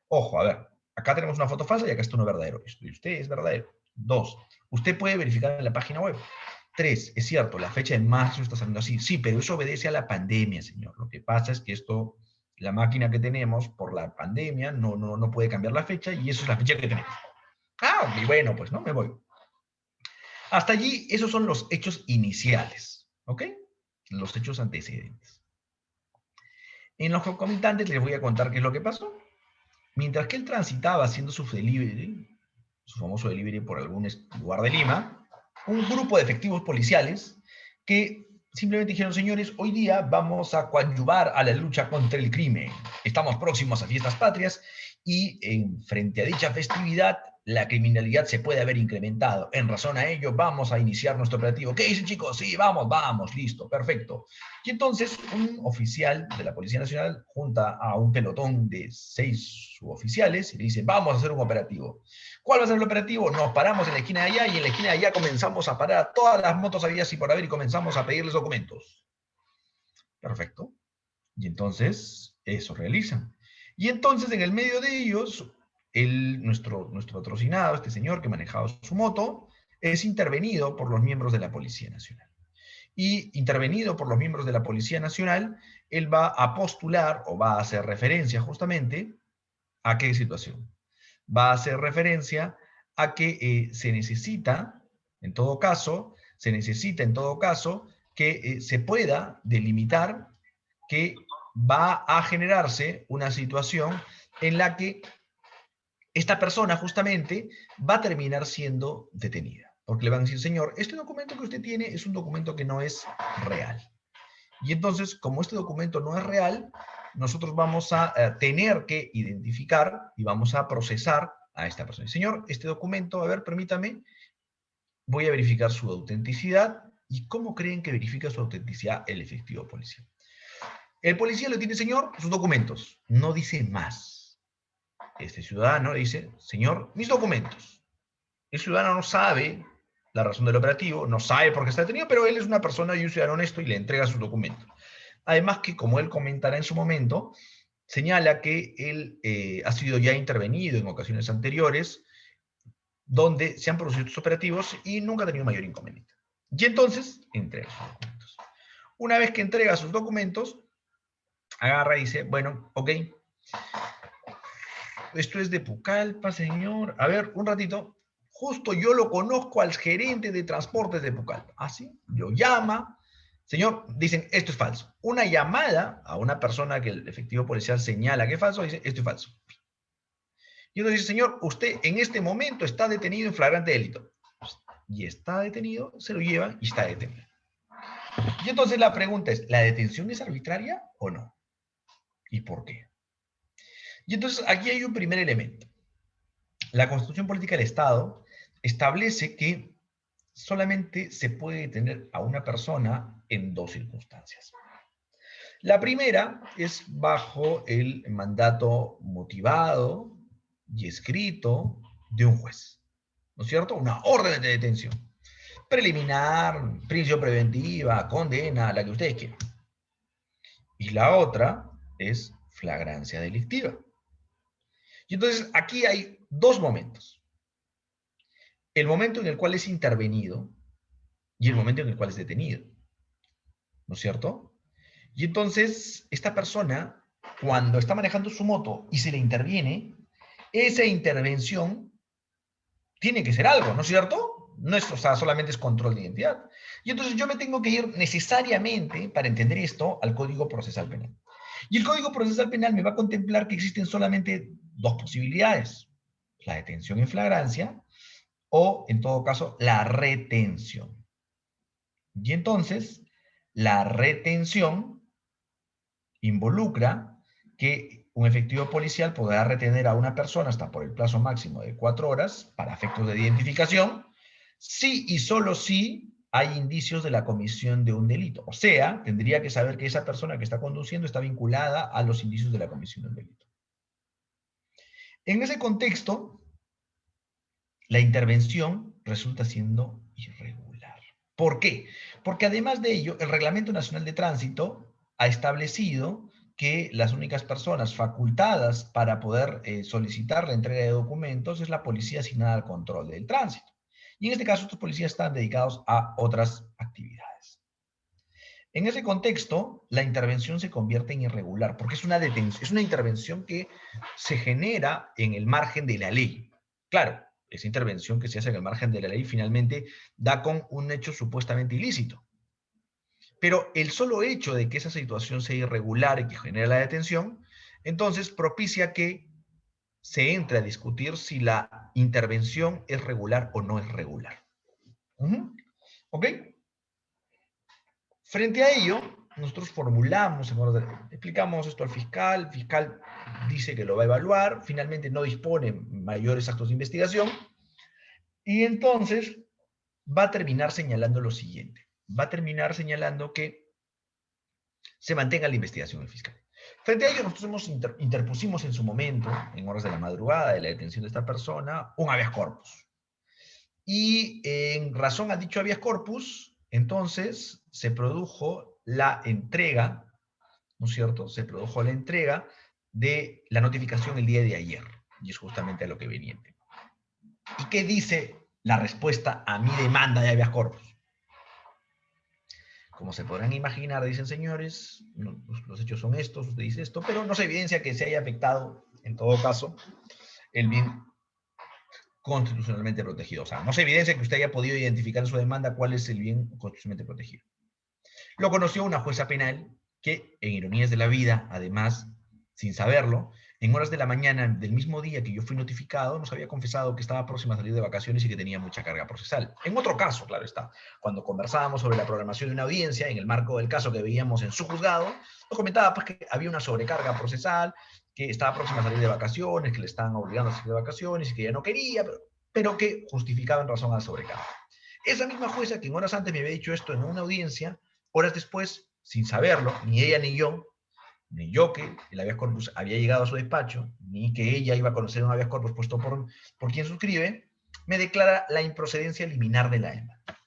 ojo, a ver, acá tenemos una foto falsa y acá está uno verdadero. Esto de usted es verdadero. 2, usted puede verificar en la página web. 3, es cierto, la fecha de marzo está saliendo así. Sí, pero eso obedece a la pandemia, señor. Lo que pasa es que esto, la máquina que tenemos por la pandemia no puede cambiar la fecha y eso es la fecha que tenemos. Ah, y bueno, pues no, me voy. Hasta allí, esos son los hechos iniciales, ¿ok? Los hechos antecedentes. En los concomitantes les voy a contar qué es lo que pasó. Mientras que él transitaba haciendo su delivery, su famoso delivery por algún lugar de Lima, un grupo de efectivos policiales que simplemente dijeron, señores, hoy día vamos a coadyuvar a la lucha contra el crimen. Estamos próximos a fiestas patrias y frente a dicha festividad la criminalidad se puede haber incrementado. En razón a ello, vamos a iniciar nuestro operativo. ¿Qué dicen, chicos? Sí, vamos, listo, perfecto. Y entonces un oficial de la Policía Nacional junta a un pelotón de 6 suboficiales y le dice, vamos a hacer un operativo. ¿Cuál va a ser el operativo? Nos paramos en la esquina de allá y en la esquina de allá comenzamos a parar a todas las motos habidas y por haber y comenzamos a pedirles documentos. Perfecto. Y entonces eso realizan. Y entonces en el medio de ellos, nuestro patrocinado, este señor que manejaba su moto, es intervenido por los miembros de la Policía Nacional. Y intervenido por los miembros de la Policía Nacional, él va a postular o va a hacer referencia justamente a qué situación. Va a hacer referencia a que se necesita, en todo caso, que se pueda delimitar que va a generarse una situación en la que esta persona justamente va a terminar siendo detenida. Porque le van a decir, señor, este documento que usted tiene es un documento que no es real. Y entonces, como este documento no es real, nosotros vamos a tener que identificar y vamos a procesar a esta persona. Señor, este documento, a ver, permítame, voy a verificar su autenticidad. ¿Y cómo creen que verifica su autenticidad el efectivo policía? El policía lo tiene, señor, sus documentos. No dice más. Este ciudadano dice, señor, mis documentos. El ciudadano no sabe la razón del operativo, no sabe por qué está detenido, pero él es una persona y un ciudadano honesto y le entrega sus documentos. Además que, como él comentará en su momento, señala que él ha sido ya intervenido en ocasiones anteriores donde se han producido estos operativos y nunca ha tenido mayor inconveniente. Y entonces, entrega sus documentos. Una vez que entrega sus documentos, agarra y dice, bueno, ok, esto es de Pucallpa, señor. A ver, un ratito. Justo yo lo conozco al gerente de transportes de Pucallpa. ¿Ah, sí? Lo llama. Señor, dicen, esto es falso. Una llamada a una persona que el efectivo policial señala que es falso, dice, esto es falso. Y uno dice, señor, usted en este momento está detenido en flagrante delito. Y está detenido, se lo llevan y está detenido. Y entonces la pregunta es, ¿la detención es arbitraria o no? ¿Y por qué? Y entonces aquí hay un primer elemento. La Constitución Política del Estado establece que solamente se puede detener a una persona en 2 circunstancias. La primera es bajo el mandato motivado y escrito de un juez, ¿no es cierto? Una orden de detención. Preliminar, prisión preventiva, condena, la que ustedes quieran. Y la otra es flagrancia delictiva. Y entonces aquí hay 2 momentos. El momento en el cual es intervenido y el momento en el cual es detenido, ¿no es cierto? Y entonces esta persona, cuando está manejando su moto y se le interviene, esa intervención tiene que ser algo, ¿no es cierto? No es, o sea, solamente es control de identidad. Y entonces yo me tengo que ir necesariamente, para entender esto, al Código Procesal Penal. Y el Código Procesal Penal me va a contemplar que existen solamente 2 posibilidades. La detención en flagrancia o, en todo caso, la retención. Y entonces, la retención involucra que un efectivo policial podrá retener a una persona hasta por el plazo máximo de 4 horas para efectos de identificación, si y solo si hay indicios de la comisión de un delito. O sea, tendría que saber que esa persona que está conduciendo está vinculada a los indicios de la comisión de un delito. En ese contexto, la intervención resulta siendo irregular. ¿Por qué? Porque además de ello, el Reglamento Nacional de Tránsito ha establecido que las únicas personas facultadas para poder solicitar la entrega de documentos es la policía asignada al control del tránsito. Y en este caso, estos policías están dedicados a otras actividades. En ese contexto, la intervención se convierte en irregular, porque es una detención, es una intervención que se genera en el margen de la ley. Claro, esa intervención que se hace en el margen de la ley finalmente da con un hecho supuestamente ilícito. Pero el solo hecho de que esa situación sea irregular y que genere la detención, entonces propicia que se entre a discutir si la intervención es regular o no es regular. ¿Ok? Frente a ello, nosotros formulamos, explicamos esto al fiscal, el fiscal dice que lo va a evaluar, finalmente no dispone mayores actos de investigación, y entonces va a terminar señalando lo siguiente. Va a terminar señalando que se mantenga la investigación del fiscal. Frente a ello, nosotros interpusimos en su momento, en horas de la madrugada de la detención de esta persona, un habeas corpus. Y en razón a dicho habeas corpus, entonces se produjo la entrega, ¿no es cierto? Se produjo la entrega de la notificación el día de ayer. Y es justamente a lo que venía. ¿Y qué dice la respuesta a mi demanda de habeas corpus? Como se podrán imaginar, dicen señores, los hechos son estos, usted dice esto, pero no se evidencia que se haya afectado, en todo caso, el bien constitucionalmente protegido. O sea, no se evidencia que usted haya podido identificar en su demanda cuál es el bien constitucionalmente protegido. Lo conoció una jueza penal que, en ironías de la vida, además, sin saberlo, en horas de la mañana del mismo día que yo fui notificado, nos había confesado que estaba próxima a salir de vacaciones y que tenía mucha carga procesal. En otro caso, claro está, cuando conversábamos sobre la programación de una audiencia, en el marco del caso que veíamos en su juzgado, nos comentaba pues, que había una sobrecarga procesal, que estaba próxima a salir de vacaciones, que le estaban obligando a salir de vacaciones y que ella no quería, pero que justificaba en razón a la sobrecarga. Esa misma jueza que en horas antes me había dicho esto en una audiencia, horas después, sin saberlo, ni ella ni yo que el habeas corpus había llegado a su despacho, ni que ella iba a conocer un habeas corpus puesto por quien suscribe, me declara la improcedencia liminar de la demanda.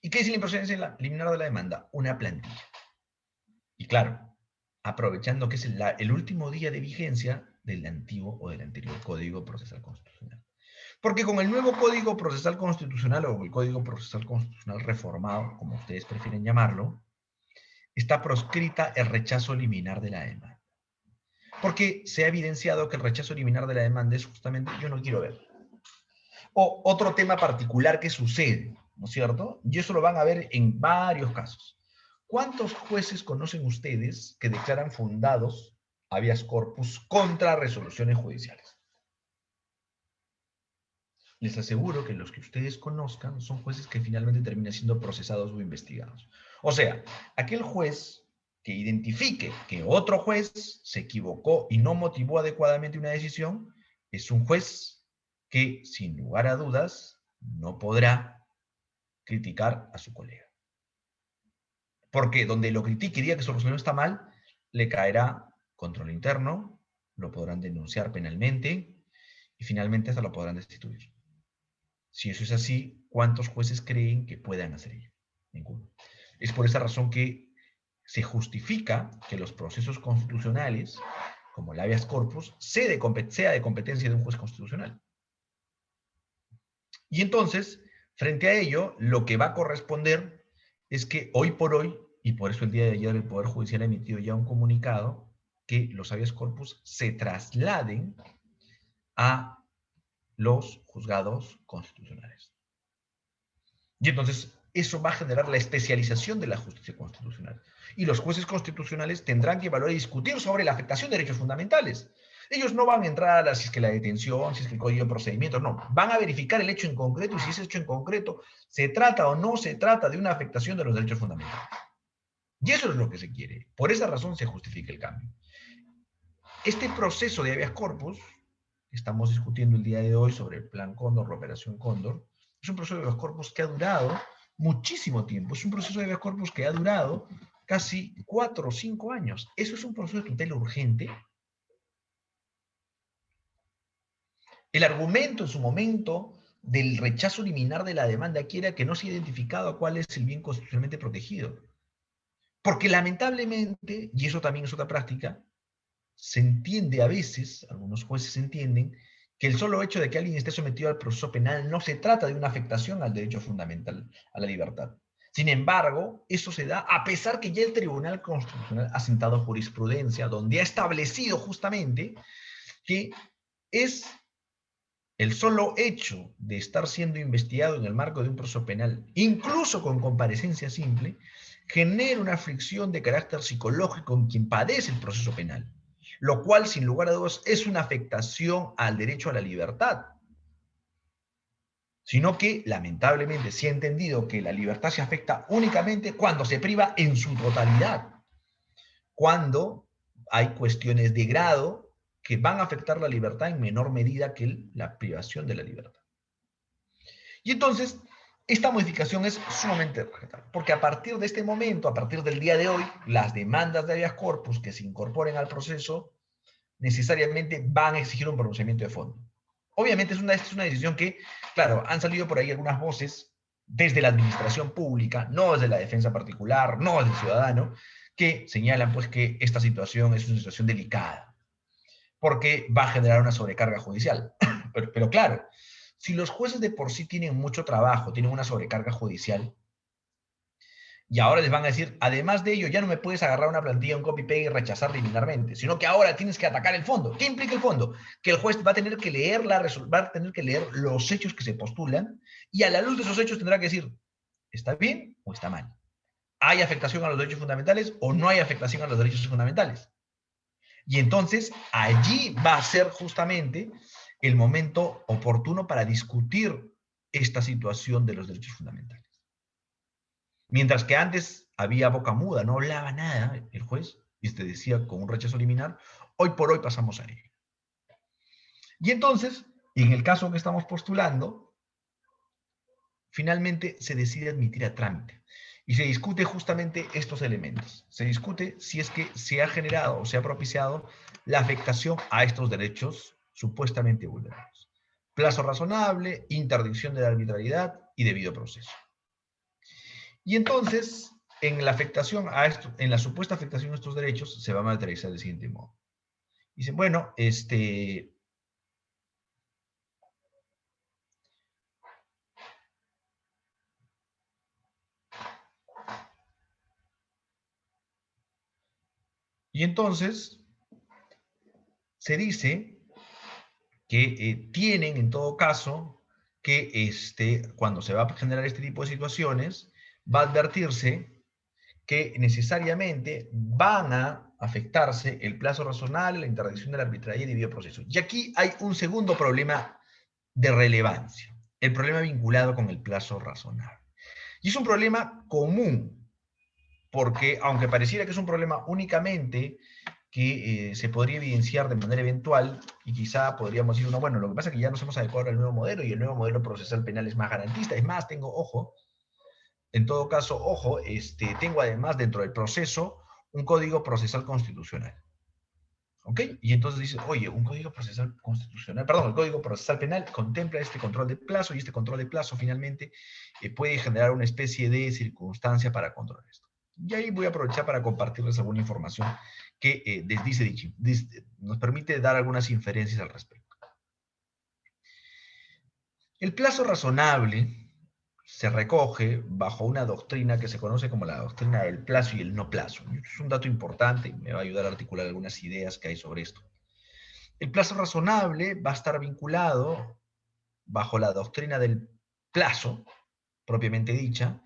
¿Y qué es la improcedencia liminar de la demanda? Una plantilla. Y claro, aprovechando que es el último día de vigencia del antiguo o del anterior Código Procesal Constitucional. Porque con el nuevo Código Procesal Constitucional o el Código Procesal Constitucional reformado, como ustedes prefieren llamarlo, está proscrita el rechazo liminar de la demanda. Porque se ha evidenciado que el rechazo liminar de la demanda es justamente yo no quiero ver. O otro tema particular que sucede, ¿no es cierto? Y eso lo van a ver en varios casos. ¿Cuántos jueces conocen ustedes que declaran fundados habeas corpus contra resoluciones judiciales? Les aseguro que los que ustedes conozcan son jueces que finalmente terminan siendo procesados o investigados. O sea, aquel juez que identifique que otro juez se equivocó y no motivó adecuadamente una decisión, es un juez que, sin lugar a dudas, no podrá criticar a su colega. Porque donde lo critique y diga que su resolución está mal, le caerá control interno, lo podrán denunciar penalmente y finalmente hasta lo podrán destituir. Si eso es así, ¿cuántos jueces creen que puedan hacer ello? Ninguno. Es por esa razón que se justifica que los procesos constitucionales, como el habeas corpus, sea de competencia de un juez constitucional. Y entonces, frente a ello, lo que va a corresponder es que hoy por hoy, y por eso el día de ayer el Poder Judicial ha emitido ya un comunicado, que los habeas corpus se trasladen a los juzgados constitucionales. Y entonces eso va a generar la especialización de la justicia constitucional. Y los jueces constitucionales tendrán que evaluar y discutir sobre la afectación de derechos fundamentales. Ellos no van a entrar a si es que la detención, si es que el código de procedimientos, no. Van a verificar el hecho en concreto y si ese hecho en concreto se trata o no se trata de una afectación de los derechos fundamentales. Y eso es lo que se quiere. Por esa razón se justifica el cambio. este proceso de habeas corpus, que estamos discutiendo el día de hoy sobre el Plan Cóndor, la Operación Cóndor, es un proceso de habeas corpus que ha durado muchísimo tiempo. Es un proceso de habeas corpus que ha durado casi 4 o 5 años. ¿Eso es un proceso de tutela urgente? El argumento en su momento del rechazo liminar de la demanda aquí era que no se ha identificado cuál es el bien constitucionalmente protegido. Porque lamentablemente, y eso también es otra práctica, se entiende a veces, algunos jueces entienden, que el solo hecho de que alguien esté sometido al proceso penal no se trata de una afectación al derecho fundamental, a la libertad. Sin embargo, eso se da a pesar que ya el Tribunal Constitucional ha sentado jurisprudencia donde ha establecido justamente que es el solo hecho de estar siendo investigado en el marco de un proceso penal, incluso con comparecencia simple, genera una fricción de carácter psicológico en quien padece el proceso penal, lo cual, sin lugar a dudas, es una afectación al derecho a la libertad, sino que, lamentablemente, se ha entendido que la libertad se afecta únicamente cuando se priva en su totalidad, cuando hay cuestiones de grado que van a afectar la libertad en menor medida que la privación de la libertad. Y entonces, esta modificación es sumamente respetable, porque a partir de este momento, a partir del día de hoy, las demandas de habeas corpus que se incorporen al proceso necesariamente van a exigir un pronunciamiento de fondo. Obviamente es una decisión que, claro, han salido por ahí algunas voces desde la administración pública, no desde la defensa particular, no desde el ciudadano, que señalan pues que esta situación es una situación delicada, porque va a generar una sobrecarga judicial. Pero claro, si los jueces de por sí tienen mucho trabajo, tienen una sobrecarga judicial, y ahora les van a decir, además de ello, ya no me puedes agarrar una plantilla, un copy-paste y rechazar liminarmente, sino que ahora tienes que atacar el fondo. ¿Qué implica el fondo? Que el juez va a tener que leer, va a tener que leer los hechos que se postulan y a la luz de esos hechos tendrá que decir, ¿está bien o está mal? ¿Hay afectación a los derechos fundamentales o no hay afectación a los derechos fundamentales? Y entonces allí va a ser justamente el momento oportuno para discutir esta situación de los derechos fundamentales. Mientras que antes había boca muda, no hablaba nada el juez, y te decía con un rechazo liminar, hoy por hoy pasamos a ello. Y entonces, en el caso que estamos postulando, finalmente se decide admitir a trámite. Y se discute justamente estos elementos. Se discute si es que se ha generado o se ha propiciado la afectación a estos derechos supuestamente vulnerados. Plazo razonable, interdicción de la arbitrariedad y debido proceso. Y entonces, en la afectación a esto, en la supuesta afectación a estos derechos, se va a materializar del siguiente modo. Dicen, bueno, y entonces se dice que tienen en todo caso que cuando se va a generar este tipo de situaciones, va a advertirse que necesariamente van a afectarse el plazo razonable, la interdicción de la arbitrariedad y debido proceso. Y aquí hay un segundo problema de relevancia, el problema vinculado con el plazo razonable. Y es un problema común, porque aunque pareciera que es un problema únicamente que se podría evidenciar de manera eventual, y quizá podríamos decir, bueno, lo que pasa es que ya nos hemos adecuado al nuevo modelo y el nuevo modelo procesal penal es más garantista. Es más, en todo caso, ojo, tengo además dentro del proceso un código procesal constitucional. ¿Ok? Y entonces dice, oye, un código procesal constitucional, perdón, el código procesal penal contempla este control de plazo y este control de plazo finalmente puede generar una especie de circunstancia para controlar esto. Y ahí voy a aprovechar para compartirles alguna información que nos permite dar algunas inferencias al respecto. El plazo razonable se recoge bajo una doctrina que se conoce como la doctrina del plazo y el no plazo. Es un dato importante y me va a ayudar a articular algunas ideas que hay sobre esto. El plazo razonable va a estar vinculado bajo la doctrina del plazo, propiamente dicha,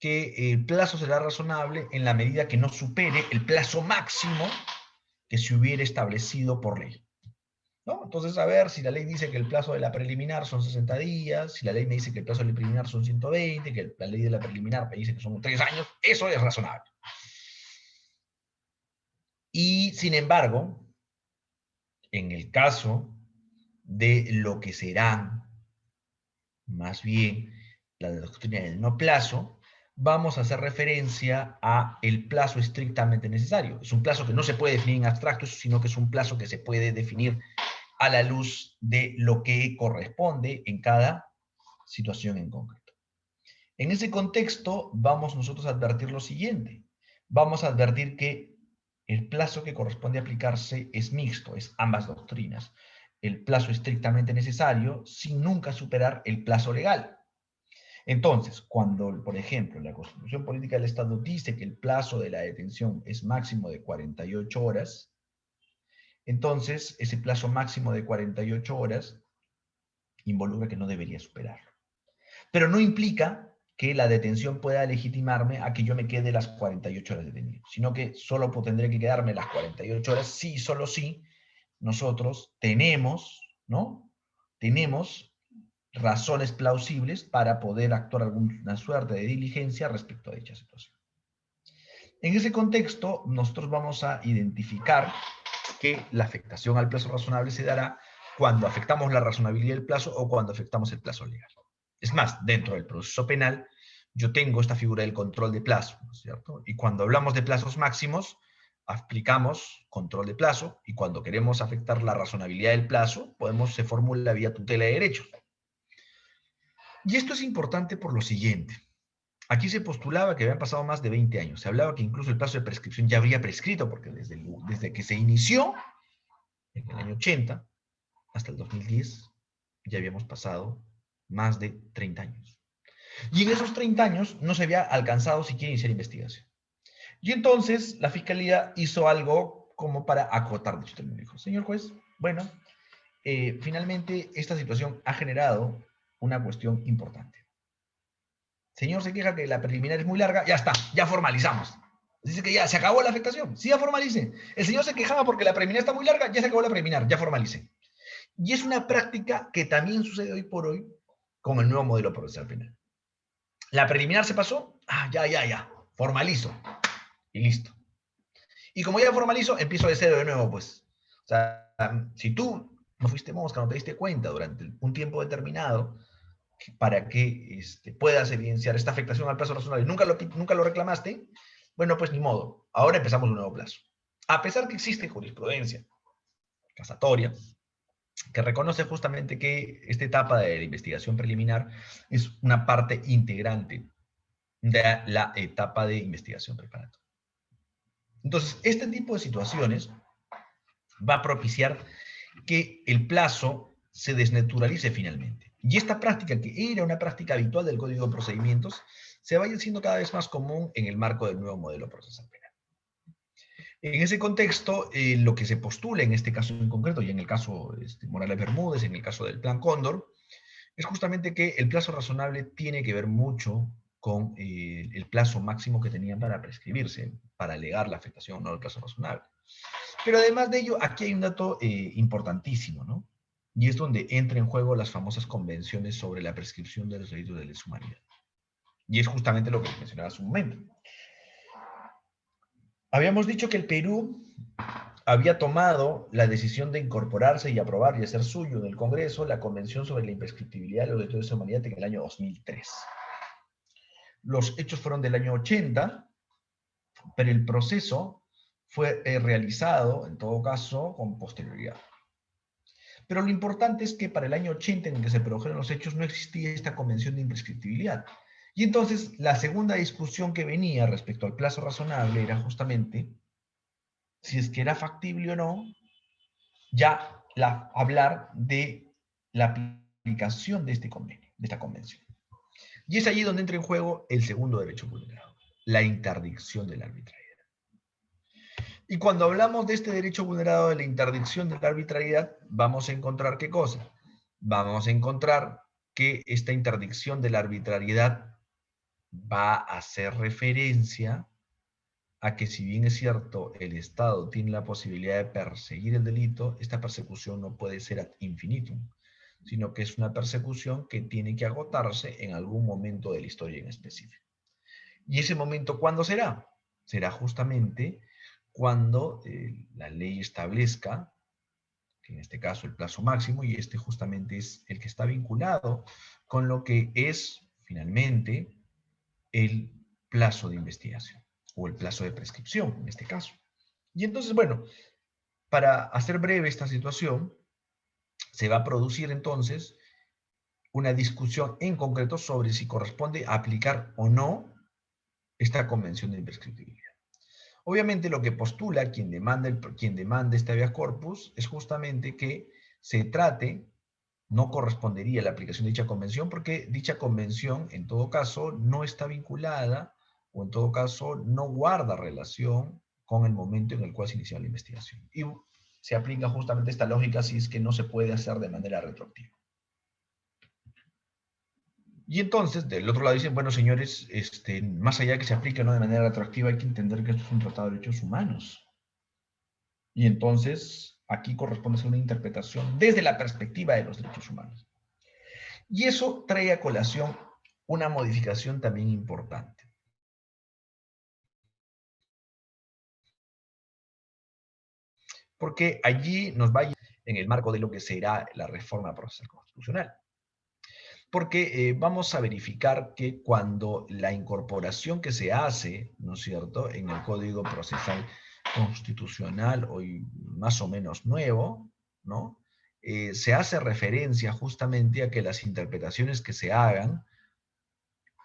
que el plazo será razonable en la medida que no supere el plazo máximo que se hubiera establecido por ley. ¿No? Entonces, a ver, si la ley dice que el plazo de la preliminar son 60 días, si la ley me dice que el plazo de la preliminar son 120, que la ley de la preliminar me dice que son 3 años, eso es razonable. Y, sin embargo, En el caso de lo que serán, más bien, la doctrina del no plazo, vamos a hacer referencia a el plazo estrictamente necesario. Es un plazo que no se puede definir en abstracto, sino que es un plazo que se puede definir a la luz de lo que corresponde en cada situación en concreto. En ese contexto, vamos nosotros a advertir lo siguiente. Vamos a advertir que el plazo que corresponde aplicarse es mixto, es ambas doctrinas. El plazo estrictamente necesario sin nunca superar el plazo legal. Entonces, cuando, por ejemplo, la Constitución Política del Estado dice que el plazo de la detención es máximo de 48 horas, entonces ese plazo máximo de 48 horas involucra que no debería superarlo. Pero no implica que la detención pueda legitimarme a que yo me quede las 48 horas detenido, sino que solo tendré que quedarme las 48 horas si, solo si, nosotros tenemos, ¿no? Tenemos razones plausibles para poder actuar alguna suerte de diligencia respecto a dicha situación. En ese contexto, nosotros vamos a identificar que la afectación al plazo razonable se dará cuando afectamos la razonabilidad del plazo o cuando afectamos el plazo legal. Es más, dentro del proceso penal, yo tengo esta figura del control de plazo, ¿no es cierto? Y cuando hablamos de plazos máximos, aplicamos control de plazo, y cuando queremos afectar la razonabilidad del plazo, se formula vía tutela de derechos. Y esto es importante por lo siguiente. Aquí se postulaba que habían pasado más de 20 años. Se hablaba que incluso el plazo de prescripción ya habría prescrito, porque desde que se inició, en el año 80, hasta el 2010, ya habíamos pasado más de 30 años. Y en esos 30 años no se había alcanzado siquiera iniciar investigación. Y entonces la Fiscalía hizo algo como para acotar dicho término. Dijo, señor juez, bueno, finalmente esta situación ha generado una cuestión importante. Señor se queja que la preliminar es muy larga, ya está, ya formalizamos. Dice que ya se acabó la afectación, sí, ya formalice. El señor se quejaba porque la preliminar está muy larga, ya se acabó la preliminar, ya formalice. Y es una práctica que también sucede hoy por hoy con el nuevo modelo procesal penal. La preliminar se pasó, ya, formalizo, y listo. Y como ya formalizo, empiezo de cero de nuevo, pues. O sea, si tú no fuiste mosca, no te diste cuenta durante un tiempo determinado, para que puedas evidenciar esta afectación al plazo razonable, nunca lo reclamaste, bueno, pues ni modo, ahora empezamos un nuevo plazo. A pesar que existe jurisprudencia casatoria, que reconoce justamente que esta etapa de la investigación preliminar es una parte integrante de la etapa de investigación preparatoria. Entonces, este tipo de situaciones va a propiciar que el plazo se desnaturalice finalmente. Y esta práctica, que era una práctica habitual del Código de Procedimientos, se vaya siendo cada vez más común en el marco del nuevo modelo procesal penal. En ese contexto, lo que se postula en este caso en concreto, y en el caso Morales Bermúdez, en el caso del Plan Cóndor, es justamente que el plazo razonable tiene que ver mucho con el plazo máximo que tenían para prescribirse, para alegar la afectación o no del plazo razonable. Pero además de ello, aquí hay un dato importantísimo, ¿no? Y es donde entra en juego las famosas convenciones sobre la prescripción de los delitos de lesa humanidad. Y es justamente lo que mencionaba hace un momento. Habíamos dicho que el Perú había tomado la decisión de incorporarse y aprobar y hacer suyo en el Congreso la Convención sobre la Imprescriptibilidad de los Delitos de Lesa Humanidad en el año 2003. Los hechos fueron del año 80, pero el proceso fue realizado, en todo caso, con posterioridad. Pero lo importante es que para el año 80, en el que se produjeron los hechos, no existía esta convención de imprescriptibilidad. Y entonces, la segunda discusión que venía respecto al plazo razonable era justamente si es que era factible o no ya hablar de la aplicación de este convenio, de esta convención. Y es allí donde entra en juego el segundo derecho vulnerado, la interdicción de la arbitrariedad. Y cuando hablamos de este derecho vulnerado de la interdicción de la arbitrariedad, vamos a encontrar ¿qué cosa? Vamos a encontrar que esta interdicción de la arbitrariedad va a hacer referencia a que, si bien es cierto, el Estado tiene la posibilidad de perseguir el delito, esta persecución no puede ser ad infinitum, sino que es una persecución que tiene que agotarse en algún momento de la historia en específico. ¿Y ese momento cuándo será? Será justamente cuando la ley establezca en este caso el plazo máximo, y este justamente es el que está vinculado con lo que es finalmente el plazo de investigación, o el plazo de prescripción en este caso. Y entonces, bueno, para hacer breve esta situación, se va a producir entonces una discusión en concreto sobre si corresponde aplicar o no esta convención de imprescriptibilidad. Obviamente lo que postula quien demanda este habeas corpus es justamente que se trate, no correspondería la aplicación de dicha convención, porque dicha convención en todo caso no está vinculada, o en todo caso no guarda relación con el momento en el cual se inició la investigación. Y se aplica justamente esta lógica si es que no se puede hacer de manera retroactiva. Y entonces, del otro lado dicen, bueno, señores, más allá de que se aplique o no de manera retroactiva, hay que entender que esto es un tratado de derechos humanos. Y entonces, aquí corresponde hacer una interpretación desde la perspectiva de los derechos humanos. Y eso trae a colación una modificación también importante. Porque allí nos va en el marco de lo que será la reforma procesal constitucional. Porque vamos a verificar que cuando la incorporación que se hace, ¿no es cierto?, en el Código Procesal Constitucional, hoy más o menos nuevo, ¿no?, se hace referencia justamente a que las interpretaciones que se hagan,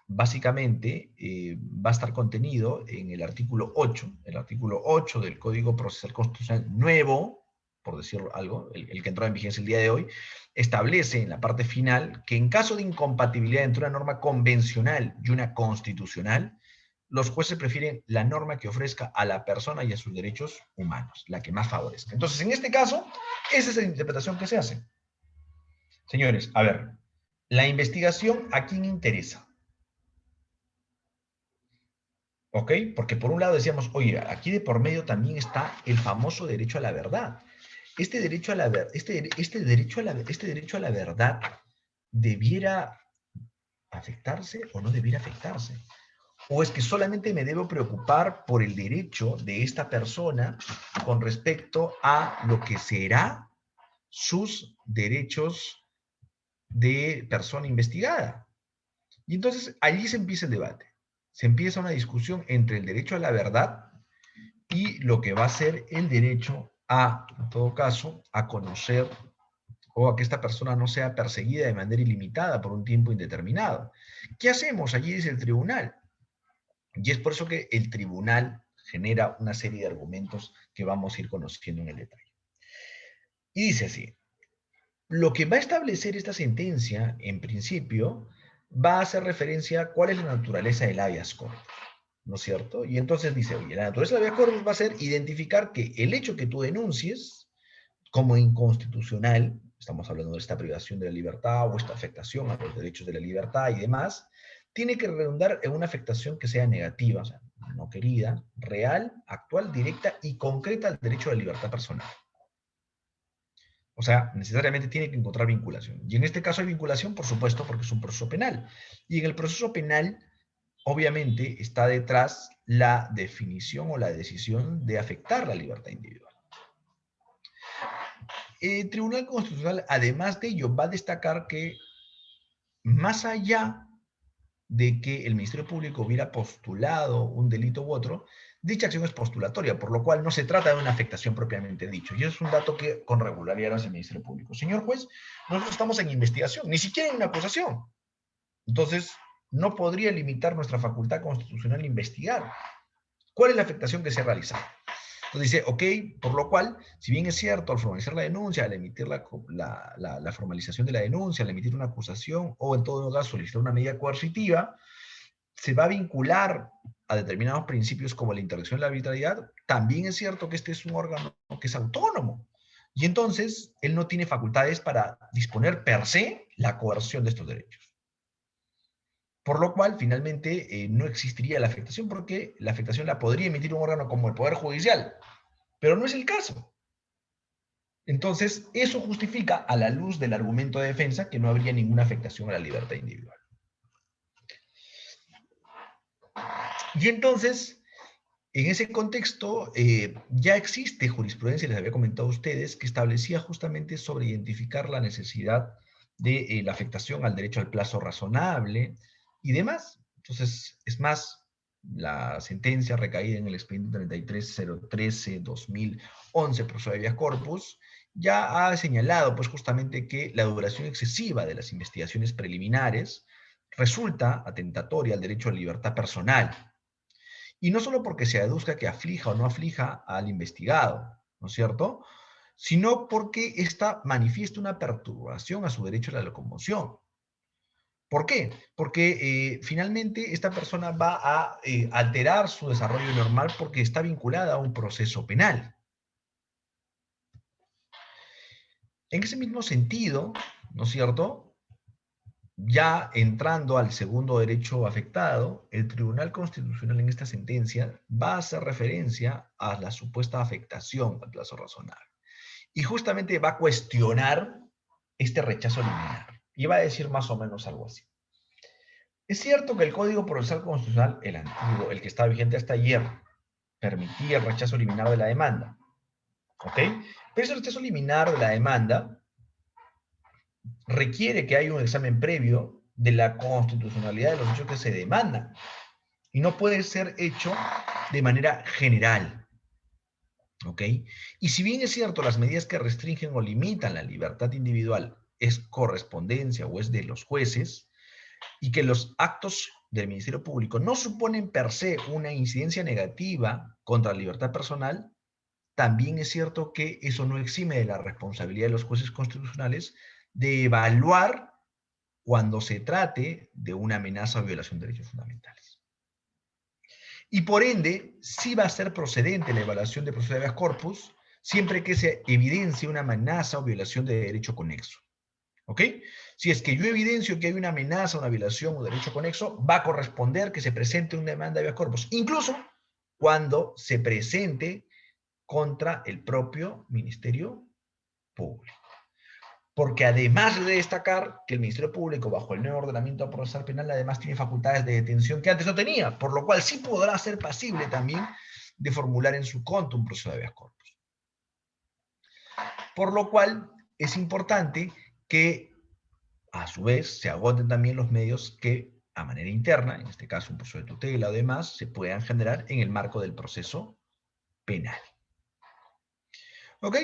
básicamente, va a estar contenido en el artículo 8 del Código Procesal Constitucional nuevo, por decirlo algo, el que entró en vigencia el día de hoy, establece en la parte final que en caso de incompatibilidad entre una norma convencional y una constitucional, los jueces prefieren la norma que ofrezca a la persona y a sus derechos humanos, la que más favorezca. Entonces, en este caso, esa es la interpretación que se hace. Señores, a ver, la investigación, ¿a quién interesa? ¿Ok? Porque por un lado decíamos, oye, aquí de por medio también está el famoso derecho a la verdad. Este derecho a la verdad debiera afectarse o no debiera afectarse. ¿O es que solamente me debo preocupar por el derecho de esta persona con respecto a lo que será sus derechos de persona investigada? Y entonces allí se empieza el debate. Se empieza una discusión entre el derecho a la verdad y lo que va a ser el derecho a, en todo caso, a conocer o a que esta persona no sea perseguida de manera ilimitada por un tiempo indeterminado. ¿Qué hacemos? Allí dice el tribunal. Y es por eso que el tribunal genera una serie de argumentos que vamos a ir conociendo en el detalle. Y dice así, lo que va a establecer esta sentencia, en principio, va a hacer referencia a cuál es la naturaleza del habeas corpus, ¿no es cierto? Y entonces dice, oye, la naturaleza del habeas corpus va a ser identificar que el hecho que tú denuncies como inconstitucional, estamos hablando de esta privación de la libertad o esta afectación a los derechos de la libertad y demás, tiene que redundar en una afectación que sea negativa, o sea, no querida, real, actual, directa y concreta al derecho a la libertad personal. O sea, necesariamente tiene que encontrar vinculación. Y en este caso hay vinculación, por supuesto, porque es un proceso penal. Y en el proceso penal, obviamente, está detrás la definición o la decisión de afectar la libertad individual. El Tribunal Constitucional, además de ello, va a destacar que más allá de que el Ministerio Público hubiera postulado un delito u otro, dicha acción es postulatoria, por lo cual no se trata de una afectación propiamente dicho. Y eso es un dato que con regularidad hace el Ministerio Público. Señor juez, nosotros estamos en investigación, ni siquiera en una acusación. Entonces, no podría limitar nuestra facultad constitucional a investigar. ¿Cuál es la afectación que se ha realizado? Entonces dice, ok, por lo cual, si bien es cierto, al formalizar la denuncia, al emitir la formalización de la denuncia, al emitir una acusación, o en todo caso solicitar una medida coercitiva, se va a vincular a determinados principios como la interdicción de la arbitrariedad, también es cierto que este es un órgano que es autónomo. Y entonces, él no tiene facultades para disponer per se la coerción de estos derechos. Por lo cual, finalmente, no existiría la afectación, porque la afectación la podría emitir un órgano como el Poder Judicial, pero no es el caso. Entonces, eso justifica, a la luz del argumento de defensa, que no habría ninguna afectación a la libertad individual. Y entonces, En ese contexto, ya existe jurisprudencia, les había comentado a ustedes, que establecía justamente sobre identificar la necesidad de la afectación al derecho al plazo razonable y demás. Entonces, es más, la sentencia recaída en el expediente 33013-2011, proceso de habeas corpus, ya ha señalado pues justamente que la duración excesiva de las investigaciones preliminares resulta atentatoria al derecho a la libertad personal. Y no solo porque se deduzca que aflija o no aflija al investigado, ¿no es cierto? Sino porque ésta manifiesta una perturbación a su derecho a la locomoción. ¿Por qué? Porque finalmente esta persona va a alterar su desarrollo normal porque está vinculada a un proceso penal. En ese mismo sentido, ¿no es cierto? Ya entrando al segundo derecho afectado, el Tribunal Constitucional en esta sentencia va a hacer referencia a la supuesta afectación al plazo razonable. Y justamente va a cuestionar este rechazo liminar. Y va a decir más o menos algo así. Es cierto que el Código Procesal Constitucional, el antiguo, el que estaba vigente hasta ayer, permitía el rechazo liminar de la demanda. ¿Ok? Pero ese rechazo liminar de la demanda requiere que haya un examen previo de la constitucionalidad de los hechos que se demandan. Y no puede ser hecho de manera general. ¿Ok? Y si bien es cierto, las medidas que restringen o limitan la libertad individual es correspondencia o es de los jueces, y que los actos del Ministerio Público no suponen per se una incidencia negativa contra la libertad personal, también es cierto que eso no exime de la responsabilidad de los jueces constitucionales de evaluar cuando se trate de una amenaza o violación de derechos fundamentales. Y por ende, sí va a ser procedente la evaluación de proceso de habeas corpus, siempre que se evidencie una amenaza o violación de derecho conexo. ¿Ok? Si es que yo evidencio que hay una amenaza, una violación o derecho conexo, va a corresponder que se presente una demanda de habeas corpus, incluso cuando se presente contra el propio Ministerio Público. Porque además de destacar que el Ministerio Público, bajo el nuevo ordenamiento procesal penal, además tiene facultades de detención que antes no tenía, por lo cual sí podrá ser pasible también de formular en su contra un proceso de habeas corpus. Por lo cual es importante que, a su vez, se agoten también los medios que, a manera interna, en este caso un proceso de tutela o demás, se puedan generar en el marco del proceso penal. ¿Ok?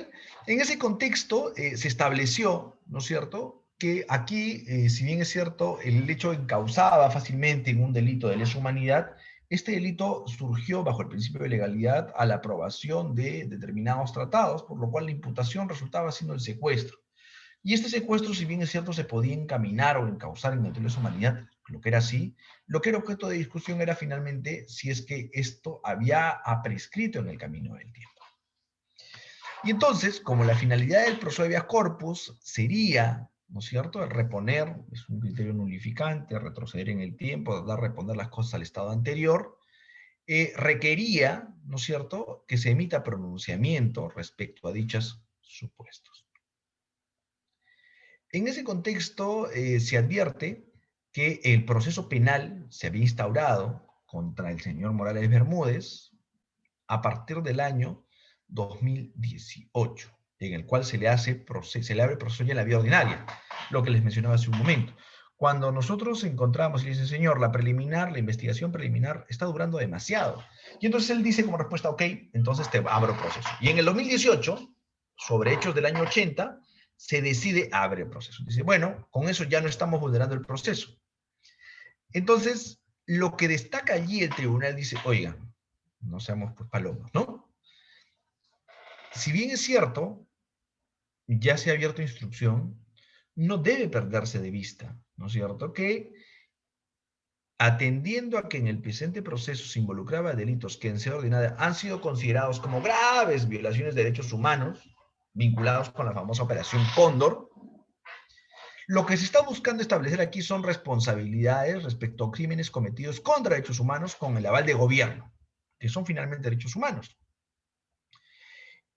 En ese contexto se estableció, ¿no es cierto?, que aquí, si bien es cierto, el hecho encausaba fácilmente en un delito de lesa humanidad, este delito surgió bajo el principio de legalidad a la aprobación de determinados tratados, por lo cual la imputación resultaba siendo el secuestro. Y este secuestro, si bien es cierto, se podía encaminar o encausar en el delito de lesa humanidad, lo que era así, lo que era objeto de discusión era finalmente si es que esto había prescrito en el camino del tiempo. Y entonces, como la finalidad del proceso de habeas corpus sería, ¿no es cierto?, el reponer, es un criterio nulificante, retroceder en el tiempo, dar reponer las cosas al estado anterior, requería, ¿no es cierto?, que se emita pronunciamiento respecto a dichos supuestos. En ese contexto se advierte que el proceso penal se había instaurado contra el señor Morales Bermúdez a partir del año 2018, en el cual se le abre proceso ya en la vía ordinaria, lo que les mencionaba hace un momento. Cuando nosotros encontramos y le dicen, señor, la investigación preliminar está durando demasiado. Y entonces él dice como respuesta, ok, entonces te abro proceso. Y en el 2018, sobre hechos del año 80, se decide abrir el proceso. Dice, bueno, con eso ya no estamos vulnerando el proceso. Entonces, lo que destaca allí el tribunal dice, oigan, no seamos pues palomas, ¿no? Si bien es cierto, ya se ha abierto instrucción, no debe perderse de vista, ¿no es cierto?, que atendiendo a que en el presente proceso se involucraba delitos que en sede ordinaria han sido considerados como graves violaciones de derechos humanos, vinculados con la famosa Operación Cóndor, lo que se está buscando establecer aquí son responsabilidades respecto a crímenes cometidos contra derechos humanos con el aval de gobierno, que son finalmente derechos humanos.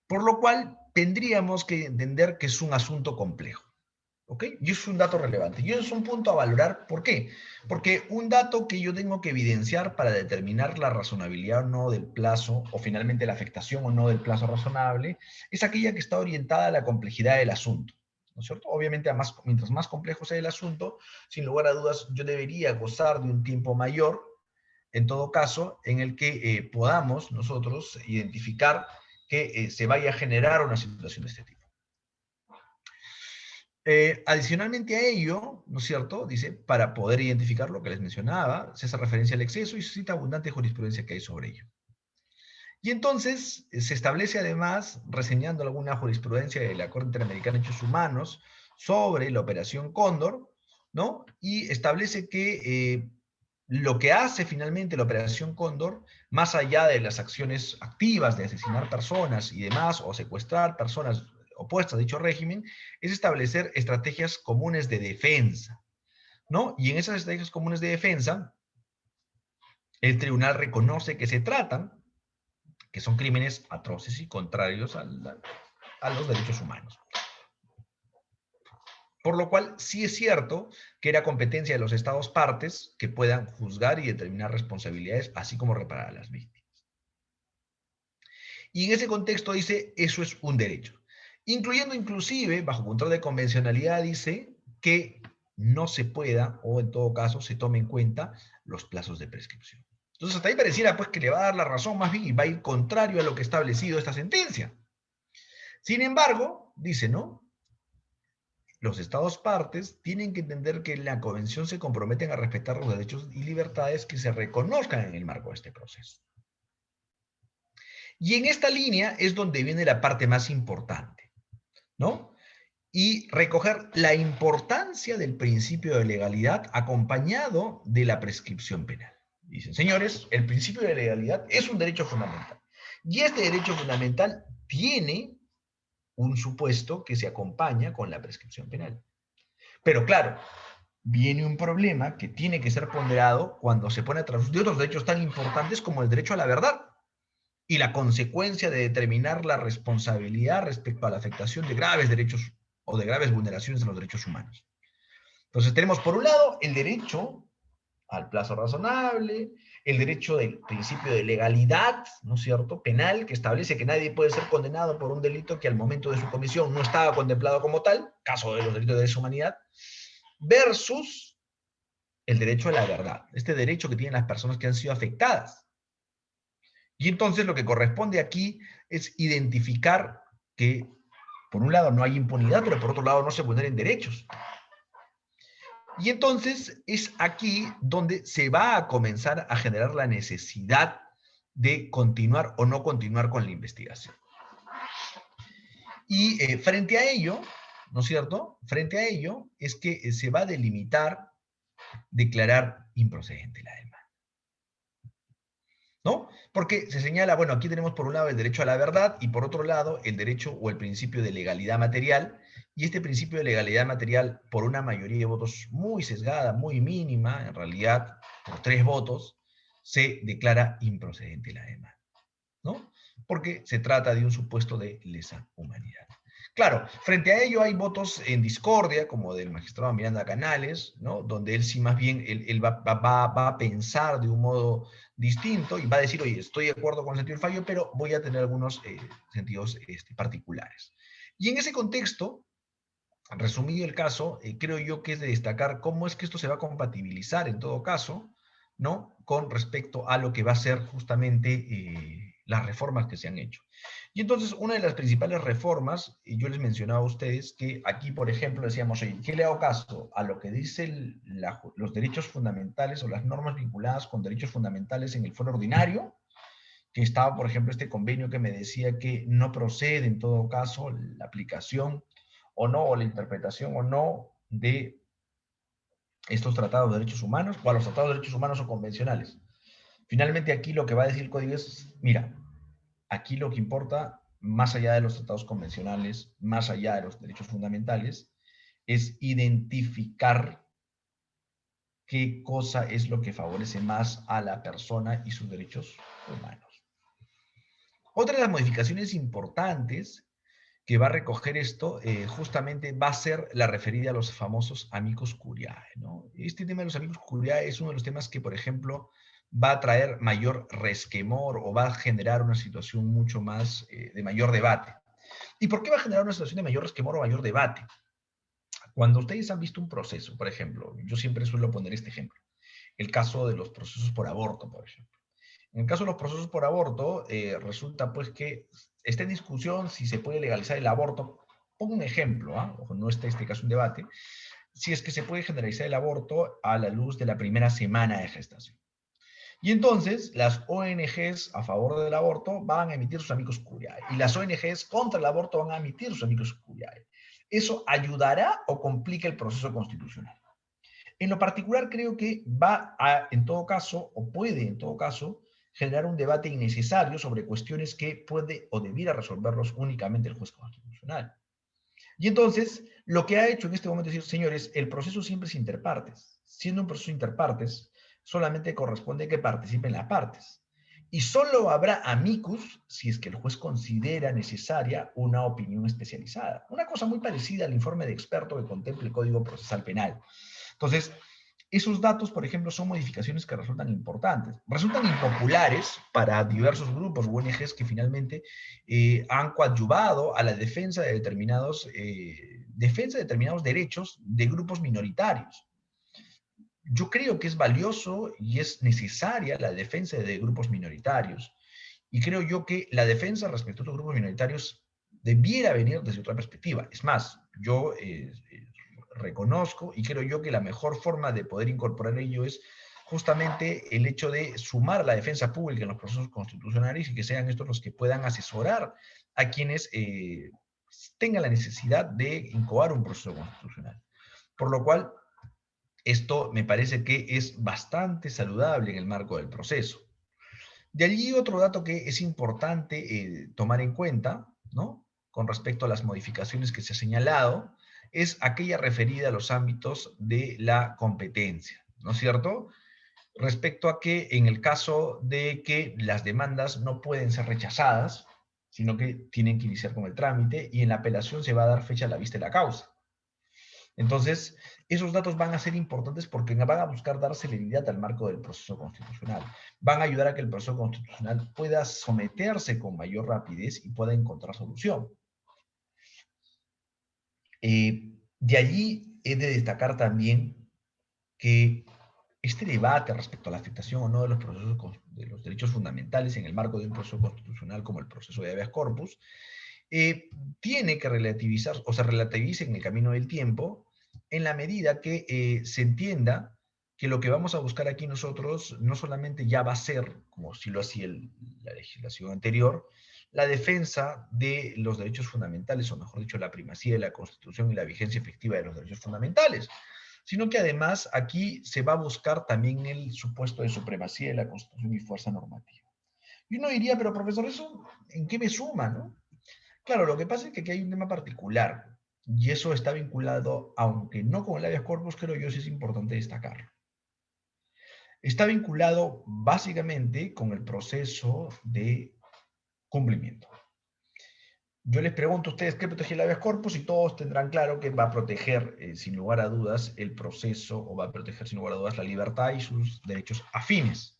Por lo cual, tendríamos que entender que es un asunto complejo. ¿Ok? Y eso es un dato relevante. Y eso es un punto a valorar. ¿Por qué? Porque un dato que yo tengo que evidenciar para determinar la razonabilidad o no del plazo, o finalmente la afectación o no del plazo razonable, es aquella que está orientada a la complejidad del asunto. ¿No es cierto? Obviamente, mientras más complejo sea el asunto, sin lugar a dudas, yo debería gozar de un tiempo mayor, en todo caso, en el que podamos nosotros identificar que se vaya a generar una situación de este tipo. Adicionalmente a ello, ¿no es cierto? Dice, para poder identificar lo que les mencionaba, se hace referencia al exceso y se cita abundante jurisprudencia que hay sobre ello. Y entonces se establece además, reseñando alguna jurisprudencia de la Corte Interamericana de Derechos Humanos sobre la Operación Cóndor, ¿no? Y establece que lo que hace finalmente la Operación Cóndor, más allá de las acciones activas de asesinar personas y demás, o secuestrar personas opuestas a dicho régimen, es establecer estrategias comunes de defensa, ¿no? Y en esas estrategias comunes de defensa, el tribunal reconoce que se tratan, que son crímenes atroces y contrarios a los derechos humanos. Por lo cual, sí es cierto que era competencia de los Estados partes que puedan juzgar y determinar responsabilidades, así como reparar a las víctimas. Y en ese contexto dice, eso es un derecho. Incluyendo inclusive, bajo control de convencionalidad, dice que no se pueda, o en todo caso, se tome en cuenta los plazos de prescripción. Entonces, hasta ahí pareciera pues que le va a dar la razón más bien y va a ir contrario a lo que ha establecido esta sentencia. Sin embargo, dice, ¿no? Los Estados partes tienen que entender que en la Convención se comprometen a respetar los derechos y libertades que se reconozcan en el marco de este proceso. Y en esta línea es donde viene la parte más importante, ¿no? Y recoger la importancia del principio de legalidad acompañado de la prescripción penal. Dicen, señores, el principio de legalidad es un derecho fundamental. Y este derecho fundamental tiene un supuesto que se acompaña con la prescripción penal. Pero claro, viene un problema que tiene que ser ponderado cuando se pone a través de otros derechos tan importantes como el derecho a la verdad y la consecuencia de determinar la responsabilidad respecto a la afectación de graves derechos o de graves vulneraciones de los derechos humanos. Entonces tenemos por un lado el derecho al plazo razonable, el derecho del principio de legalidad, ¿no es cierto?, penal, que establece que nadie puede ser condenado por un delito que al momento de su comisión no estaba contemplado como tal, caso de los delitos de lesa humanidad, versus el derecho a la verdad, este derecho que tienen las personas que han sido afectadas. Y entonces lo que corresponde aquí es identificar que, por un lado, no hay impunidad, pero por otro lado no se vulneren derechos. Y entonces es aquí donde se va a comenzar a generar la necesidad de continuar o no continuar con la investigación. Y frente a ello, ¿no es cierto? Frente a ello es que se va a delimitar, declarar improcedente la demanda. ¿No? Porque se señala, bueno, aquí tenemos por un lado el derecho a la verdad y por otro lado el derecho o el principio de legalidad material, y este principio de legalidad material, por una mayoría de votos muy sesgada, muy mínima, en realidad por 3 votos, se declara improcedente la demanda, ¿no? Porque se trata de un supuesto de lesa humanidad. Claro, frente a ello hay votos en discordia, como del magistrado Miranda Canales, ¿no? Donde él sí más bien, él va a pensar de un modo distinto y va a decir, oye, estoy de acuerdo con el sentido del fallo, pero voy a tener algunos sentidos particulares. Y en ese contexto, resumido el caso, creo yo que es de destacar cómo es que esto se va a compatibilizar en todo caso, ¿no? Con respecto a lo que va a ser justamente las reformas que se han hecho. Y entonces, una de las principales reformas, y yo les mencionaba a ustedes que aquí, por ejemplo, decíamos, oye, ¿qué le hago caso a lo que dicen los derechos fundamentales o las normas vinculadas con derechos fundamentales en el fuero ordinario? Que estaba, por ejemplo, este convenio que me decía que no procede en todo caso la aplicación o no, o la interpretación o no de estos tratados de derechos humanos, o a los tratados de derechos humanos o convencionales. Finalmente aquí lo que va a decir el código es, mira, aquí lo que importa, más allá de los tratados convencionales, más allá de los derechos fundamentales, es identificar qué cosa es lo que favorece más a la persona y sus derechos humanos. Otra de las modificaciones importantes que va a recoger esto, justamente va a ser la referida a los famosos amicus curiae, ¿no? Este tema de los amicus curiae es uno de los temas que, por ejemplo, va a traer mayor resquemor o va a generar una situación mucho más de mayor debate. ¿Y por qué va a generar una situación de mayor resquemor o mayor debate? Cuando ustedes han visto un proceso, por ejemplo, yo siempre suelo poner este ejemplo, el caso de los procesos por aborto, por ejemplo. En el caso de los procesos por aborto, resulta pues que está en discusión si se puede legalizar el aborto. Pongo un ejemplo, ¿ah? Ojo, no está este caso en debate, si es que se puede generalizar el aborto a la luz de la primera semana de gestación. Y entonces las ONGs a favor del aborto van a emitir sus amicus curiae y las ONGs contra el aborto van a emitir sus amicus curiae. ¿Eso ayudará o complica el proceso constitucional? En lo particular creo que va a, en todo caso, o puede en todo caso, generar un debate innecesario sobre cuestiones que puede o debiera resolverlos únicamente el juez constitucional. Y entonces, lo que ha hecho en este momento es decir, señores, el proceso siempre es interpartes. Siendo un proceso interpartes, solamente corresponde que participen las partes. Y solo habrá amicus si es que el juez considera necesaria una opinión especializada. Una cosa muy parecida al informe de experto que contempla el Código Procesal Penal. Entonces, esos datos, por ejemplo, son modificaciones que resultan importantes. Resultan impopulares para diversos grupos o ONGs que finalmente han coadyuvado a la defensa de determinados derechos de grupos minoritarios. Yo creo que es valioso y es necesaria la defensa de grupos minoritarios. Y creo yo que la defensa respecto a los grupos minoritarios debiera venir desde otra perspectiva. Es más, yo reconozco y creo yo que la mejor forma de poder incorporar ello es justamente el hecho de sumar a la defensa pública en los procesos constitucionales y que sean estos los que puedan asesorar a quienes tengan la necesidad de incoar un proceso constitucional. Por lo cual, esto me parece que es bastante saludable en el marco del proceso. De allí otro dato que es importante tomar en cuenta, ¿no? Con respecto a las modificaciones que se ha señalado, es aquella referida a los ámbitos de la competencia, ¿no es cierto? Respecto a que en el caso de que las demandas no pueden ser rechazadas, sino que tienen que iniciar con el trámite y en la apelación se va a dar fecha a la vista de la causa. Entonces, esos datos van a ser importantes porque van a buscar dar celeridad al marco del proceso constitucional. Van a ayudar a que el proceso constitucional pueda someterse con mayor rapidez y pueda encontrar solución. De allí he de destacar también que este debate respecto a la afectación o no de los procesos de los derechos fundamentales en el marco de un proceso constitucional como el proceso de habeas corpus, tiene que relativizar o se relativice en el camino del tiempo en la medida que se entienda que lo que vamos a buscar aquí nosotros no solamente ya va a ser, como si lo hacía la legislación anterior, la defensa de los derechos fundamentales, o mejor dicho, la primacía de la Constitución y la vigencia efectiva de los derechos fundamentales, sino que además aquí se va a buscar también el supuesto de supremacía de la Constitución y fuerza normativa. Y uno diría, pero profesor, ¿eso en qué me suma, no? Claro, lo que pasa es que aquí hay un tema particular, y eso está vinculado, aunque no con el habeas corpus, creo yo sí es importante destacarlo. Está vinculado básicamente con el proceso de cumplimiento. Yo les pregunto a ustedes qué protege el habeas corpus y todos tendrán claro que va a proteger, sin lugar a dudas, el proceso, o va a proteger sin lugar a dudas la libertad y sus derechos afines.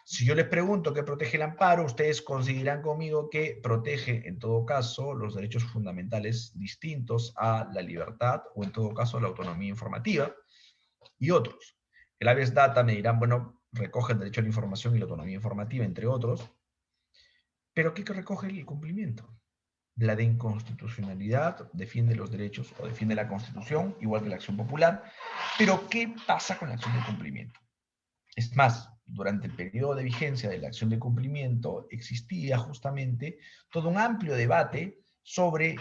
Si yo les pregunto qué protege el amparo, ustedes coincidirán conmigo que protege, en todo caso, los derechos fundamentales distintos a la libertad o, en todo caso, a la autonomía informativa y otros. El habeas data me dirán, bueno, recoge el derecho a la información y la autonomía informativa, entre otros, pero ¿qué recoge el cumplimiento? La de inconstitucionalidad defiende los derechos o defiende la Constitución, igual que la acción popular, pero ¿qué pasa con la acción de cumplimiento? Es más, durante el periodo de vigencia de la acción de cumplimiento existía justamente todo un amplio debate sobre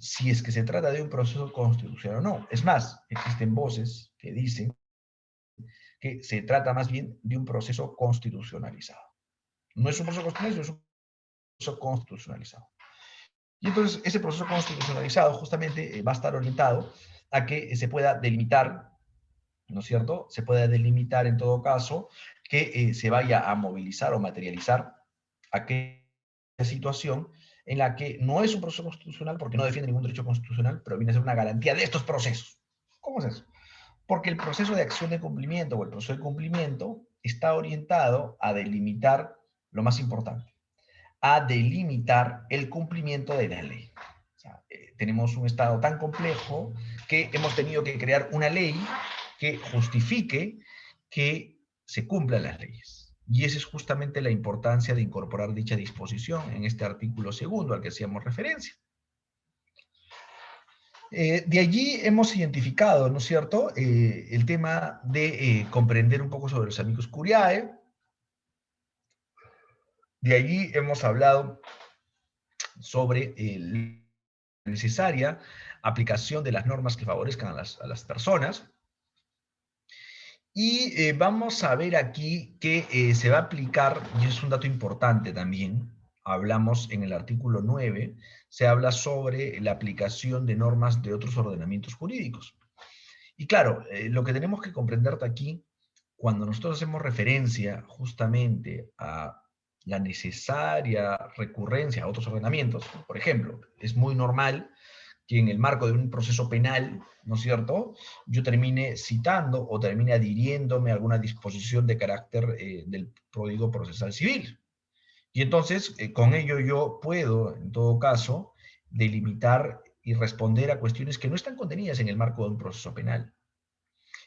si es que se trata de un proceso constitucional o no. Es más, existen voces que dicen que se trata más bien de un proceso constitucionalizado. No es un proceso constitucional, es un proceso constitucionalizado. Y entonces ese proceso constitucionalizado justamente va a estar orientado a que se pueda delimitar, ¿no es cierto? Se pueda delimitar en todo caso que se vaya a movilizar o materializar aquella situación en la que no es un proceso constitucional porque no defiende ningún derecho constitucional, pero viene a ser una garantía de estos procesos. ¿Cómo es eso? Porque el proceso de acción de cumplimiento o el proceso de cumplimiento está orientado a delimitar lo más importante, a delimitar el cumplimiento de la ley. O sea, tenemos un Estado tan complejo que hemos tenido que crear una ley que justifique que se cumplan las leyes. Y esa es justamente la importancia de incorporar dicha disposición en este artículo segundo al que hacíamos referencia. De allí hemos identificado, ¿no es cierto?, el tema de comprender un poco sobre los amicus curiae. De allí hemos hablado sobre la necesaria aplicación de las normas que favorezcan a las personas. Y vamos a ver aquí que se va a aplicar, y es un dato importante también, hablamos en el artículo 9, se habla sobre la aplicación de normas de otros ordenamientos jurídicos. Y claro, lo que tenemos que comprender aquí, cuando nosotros hacemos referencia justamente a la necesaria recurrencia a otros ordenamientos, por ejemplo, es muy normal que en el marco de un proceso penal, ¿no es cierto?, yo termine citando o termine adhiriéndome a alguna disposición de carácter del Código Procesal Civil. Y entonces, con ello yo puedo, en todo caso, delimitar y responder a cuestiones que no están contenidas en el marco de un proceso penal.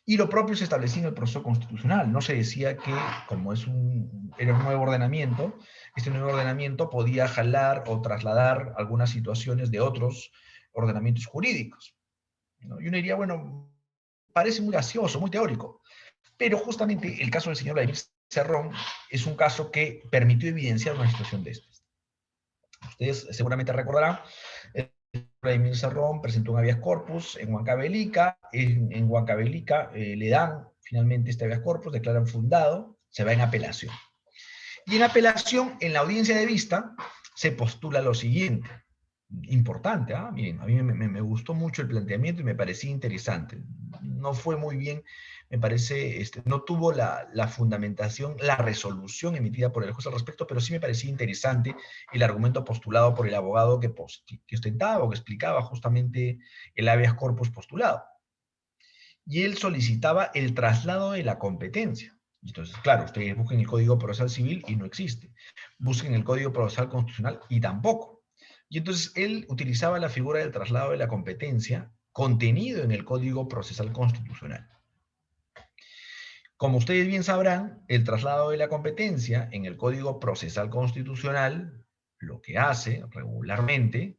Y lo propio se establecía en el proceso constitucional. No se decía que, como era un nuevo ordenamiento, este nuevo ordenamiento podía jalar o trasladar algunas situaciones de otros ordenamientos jurídicos, ¿no? Y uno diría, bueno, parece muy gaseoso, muy teórico, pero justamente el caso del señor Vladimir Cerrón es un caso que permitió evidenciar una situación de estas. Ustedes seguramente recordarán, Vladimir Cerrón presentó un habeas corpus en Huancavelica, en Huancavelica le dan finalmente este habeas corpus, declaran fundado, se va en apelación. Y en apelación, en la audiencia de vista, se postula lo siguiente, importante, miren, a mí me gustó mucho el planteamiento y me parecía interesante. No fue muy bien, me parece, no tuvo la fundamentación, la resolución emitida por el juez al respecto, pero sí me parecía interesante el argumento postulado por el abogado que ostentaba o que explicaba justamente el habeas corpus postulado. Y él solicitaba el traslado de la competencia. Entonces, claro, ustedes busquen el Código Procesal Civil y no existe. Busquen el Código Procesal Constitucional y tampoco. Y entonces él utilizaba la figura del traslado de la competencia contenido en el Código Procesal Constitucional. Como ustedes bien sabrán, el traslado de la competencia en el Código Procesal Constitucional lo que hace regularmente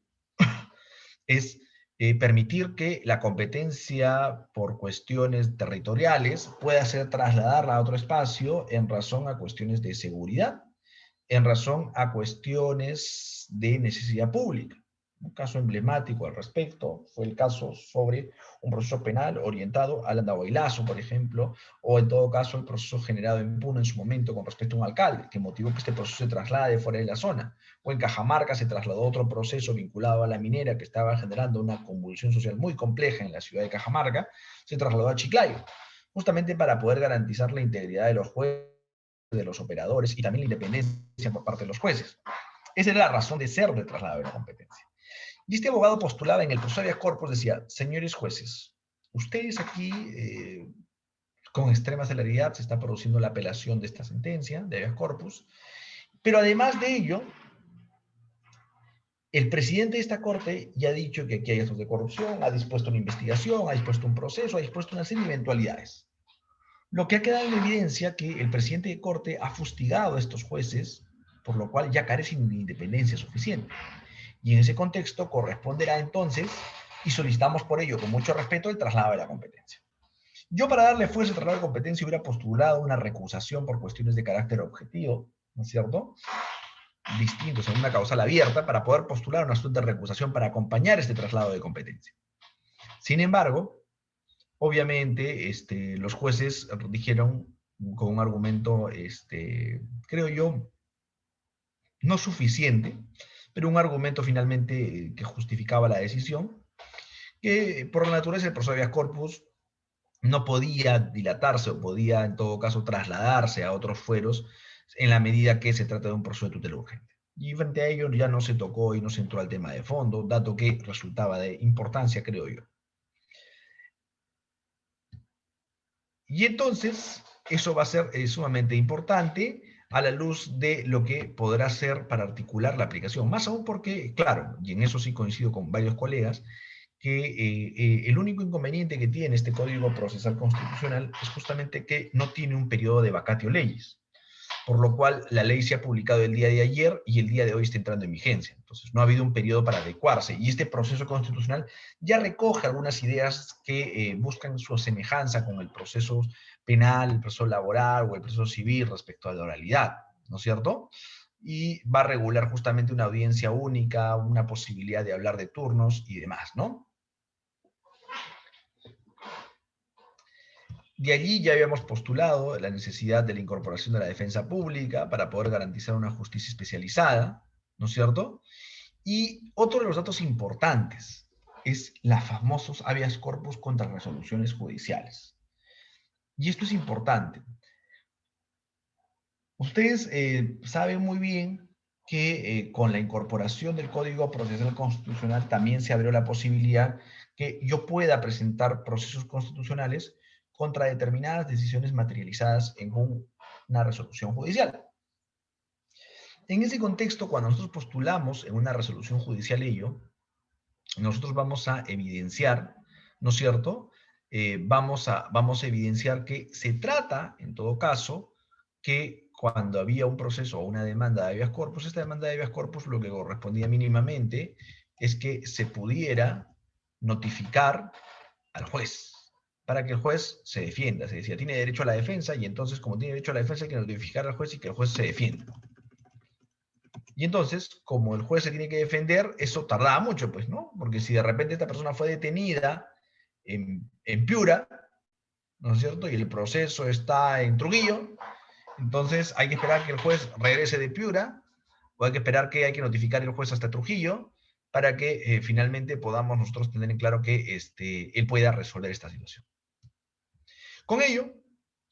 es permitir que la competencia por cuestiones territoriales pueda ser trasladada a otro espacio en razón a cuestiones de seguridad, en razón a cuestiones de necesidad pública. Un caso emblemático al respecto fue el caso sobre un proceso penal orientado al Andahuaylazo, por ejemplo, o en todo caso el proceso generado en Puno en su momento con respecto a un alcalde, que motivó que este proceso se traslade fuera de la zona. O en Cajamarca se trasladó otro proceso vinculado a la minera que estaba generando una convulsión social muy compleja en la ciudad de Cajamarca, se trasladó a Chiclayo, justamente para poder garantizar la integridad de los jueces, de los operadores y también la independencia por parte de los jueces. Esa era la razón de ser del traslado de la competencia. Y este abogado postulaba en el proceso habeas corpus, decía, señores jueces, ustedes aquí, con extrema celeridad, se está produciendo la apelación de esta sentencia de habeas corpus, pero además de ello, el presidente de esta corte ya ha dicho que aquí hay actos de corrupción, ha dispuesto una investigación, ha dispuesto un proceso, ha dispuesto una serie de eventualidades. Lo que ha quedado en evidencia que el presidente de corte ha fustigado a estos jueces, por lo cual ya carecen de independencia suficiente. Y en ese contexto corresponderá entonces, y solicitamos por ello con mucho respeto, el traslado de la competencia. Yo, para darle fuerza al traslado de competencia, hubiera postulado una recusación por cuestiones de carácter objetivo, ¿no es cierto?, distintos en una causal abierta, para poder postular una asunto de recusación para acompañar este traslado de competencia. Sin embargo, obviamente, los jueces dijeron con un argumento, creo yo, no suficiente, pero un argumento finalmente que justificaba la decisión, que por la naturaleza del proceso habeas corpus no podía dilatarse o podía en todo caso trasladarse a otros fueros en la medida que se trata de un proceso de tutela urgente. Y frente a ello ya no se tocó y no se entró al tema de fondo, dato que resultaba de importancia, creo yo. Y entonces, eso va a ser sumamente importante a la luz de lo que podrá ser para articular la aplicación. Más aún porque, claro, y en eso sí coincido con varios colegas, que el único inconveniente que tiene este Código Procesal Constitucional es justamente que no tiene un periodo de vacatio legis, por lo cual la ley se ha publicado el día de ayer y el día de hoy está entrando en vigencia. Entonces no ha habido un periodo para adecuarse y este proceso constitucional ya recoge algunas ideas que buscan su semejanza con el proceso penal, el proceso laboral o el proceso civil respecto a la oralidad, ¿no es cierto? Y va a regular justamente una audiencia única, una posibilidad de hablar de turnos y demás, ¿no? De allí ya habíamos postulado la necesidad de la incorporación de la defensa pública para poder garantizar una justicia especializada, ¿no es cierto? Y otro de los datos importantes es los famosos habeas corpus contra resoluciones judiciales. Y esto es importante. Ustedes saben muy bien que con la incorporación del Código Procesal Constitucional también se abrió la posibilidad que yo pueda presentar procesos constitucionales contra determinadas decisiones materializadas en una resolución judicial. En ese contexto, cuando nosotros postulamos en una resolución judicial ello, nosotros vamos a evidenciar, ¿no es cierto? Vamos a evidenciar que se trata, en todo caso, que cuando había un proceso o una demanda de habeas corpus, esta demanda de habeas corpus lo que correspondía mínimamente es que se pudiera notificar al juez, para que el juez se defienda. Se decía, tiene derecho a la defensa, y entonces, como tiene derecho a la defensa, hay que notificar al juez y que el juez se defienda. Y entonces, como el juez se tiene que defender, eso tardaba mucho, pues, ¿no? Porque si de repente esta persona fue detenida en Piura, ¿no es cierto? Y el proceso está en Trujillo, entonces hay que esperar que el juez regrese de Piura, o hay que esperar que hay que notificar al juez hasta Trujillo, para que finalmente podamos nosotros tener en claro que él pueda resolver esta situación. Con ello,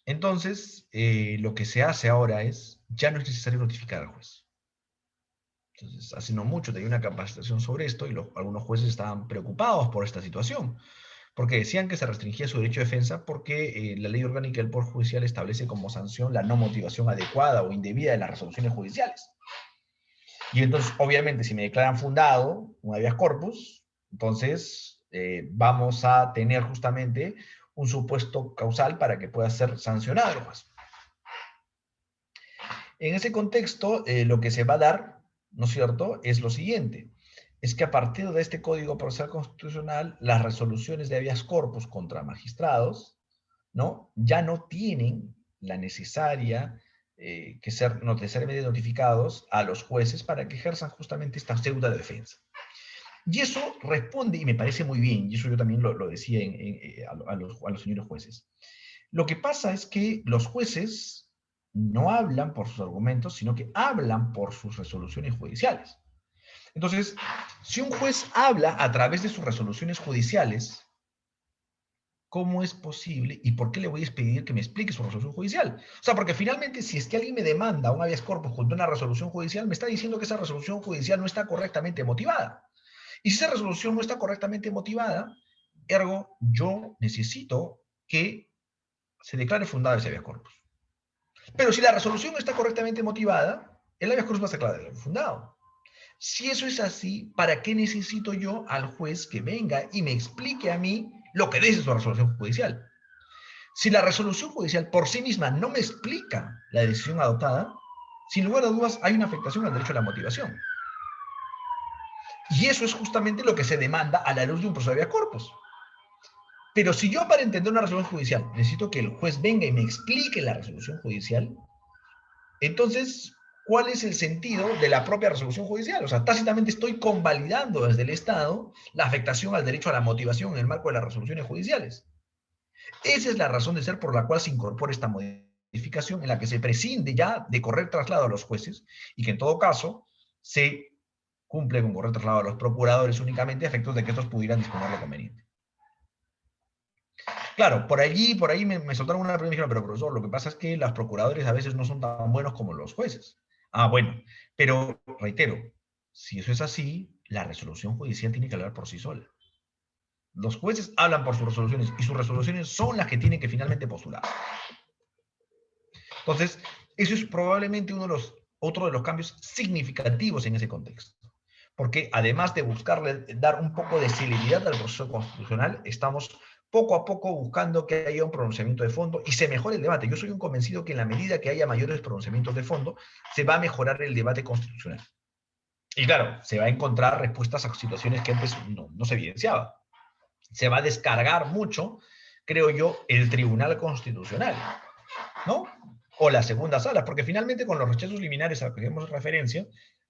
entonces, lo que se hace ahora es, ya no es necesario notificar al juez. Entonces, hace no mucho tenía una capacitación sobre esto y algunos jueces estaban preocupados por esta situación, porque decían que se restringía su derecho de defensa porque la ley orgánica del Poder Judicial establece como sanción la no motivación adecuada o indebida de las resoluciones judiciales. Y entonces, obviamente, si me declaran fundado un habeas corpus, entonces vamos a tener justamente un supuesto causal para que pueda ser sancionado el juez. En ese contexto, lo que se va a dar, ¿no es cierto?, es lo siguiente. Es que a partir de este Código Procesal Constitucional, las resoluciones de habeas corpus contra magistrados, ¿no?, ya no tienen la necesaria que ser necesariamente notificados a los jueces para que ejerzan justamente esta pseudo defensa. Y eso responde, y me parece muy bien, y eso yo también lo decía a los señores jueces. Lo que pasa es que los jueces no hablan por sus argumentos, sino que hablan por sus resoluciones judiciales. Entonces, si un juez habla a través de sus resoluciones judiciales, ¿cómo es posible y por qué le voy a pedir que me explique su resolución judicial? O sea, porque finalmente, si es que alguien me demanda un habeas corpus junto a una resolución judicial, me está diciendo que esa resolución judicial no está correctamente motivada. Y si esa resolución no está correctamente motivada, ergo, yo necesito que se declare fundado ese habeas corpus. Pero si la resolución no está correctamente motivada, el habeas corpus va a ser declarado fundado. Si eso es así, ¿para qué necesito yo al juez que venga y me explique a mí lo que dice su resolución judicial? Si la resolución judicial por sí misma no me explica la decisión adoptada, sin lugar a dudas hay una afectación al derecho a la motivación. Y eso es justamente lo que se demanda a la luz de un proceso de habeas corpus. Pero si yo para entender una resolución judicial necesito que el juez venga y me explique la resolución judicial, entonces, ¿cuál es el sentido de la propia resolución judicial? O sea, tácitamente estoy convalidando desde el Estado la afectación al derecho a la motivación en el marco de las resoluciones judiciales. Esa es la razón de ser por la cual se incorpora esta modificación en la que se prescinde ya de correr traslado a los jueces y que en todo caso se cumple con correr traslado a los procuradores únicamente a efectos de que estos pudieran disponer lo conveniente. Claro, por ahí me soltaron una pregunta y me dijeron, pero profesor, lo que pasa es que los procuradores a veces no son tan buenos como los jueces. Ah, bueno, pero reitero, si eso es así, la resolución judicial tiene que hablar por sí sola. Los jueces hablan por sus resoluciones y sus resoluciones son las que tienen que finalmente postular. Entonces, eso es probablemente otro de los cambios significativos en ese contexto. Porque además de buscarle dar un poco de celeridad al proceso constitucional, estamos poco a poco buscando que haya un pronunciamiento de fondo y se mejore el debate. Yo soy un convencido que en la medida que haya mayores pronunciamientos de fondo, se va a mejorar el debate constitucional. Y claro, se va a encontrar respuestas a situaciones que antes no se evidenciaban. Se va a descargar mucho, creo yo, el Tribunal Constitucional, ¿no? O la segunda sala, porque finalmente con los rechazos liminares a los que hacemos referencia,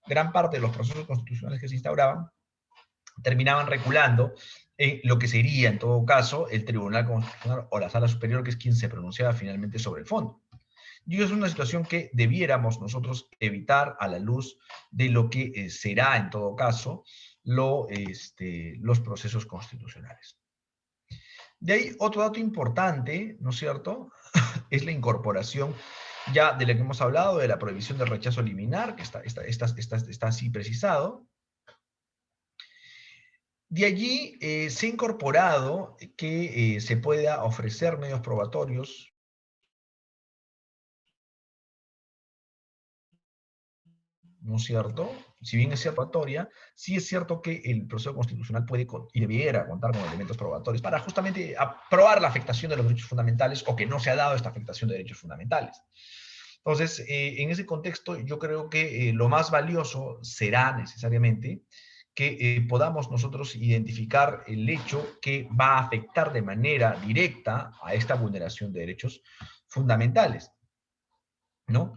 gran parte de los procesos constitucionales que se instauraban terminaban reculando en lo que sería, en todo caso, el Tribunal Constitucional o la Sala Superior, que es quien se pronunciaba finalmente sobre el fondo. Y es una situación que debiéramos nosotros evitar a la luz de lo que será, en todo caso, los procesos constitucionales. De ahí, otro dato importante, ¿no es cierto?, es la incorporación ya de la que hemos hablado, de la prohibición del rechazo liminar, que está así precisado. De allí se ha incorporado que se pueda ofrecer medios probatorios, ¿no es cierto? Si bien es cierto, probatoria, sí es cierto que el proceso constitucional puede y debiera contar con elementos probatorios para justamente probar la afectación de los derechos fundamentales o que no se ha dado esta afectación de derechos fundamentales. Entonces, en ese contexto, yo creo que lo más valioso será necesariamente que podamos nosotros identificar el hecho que va a afectar de manera directa a esta vulneración de derechos fundamentales, ¿no?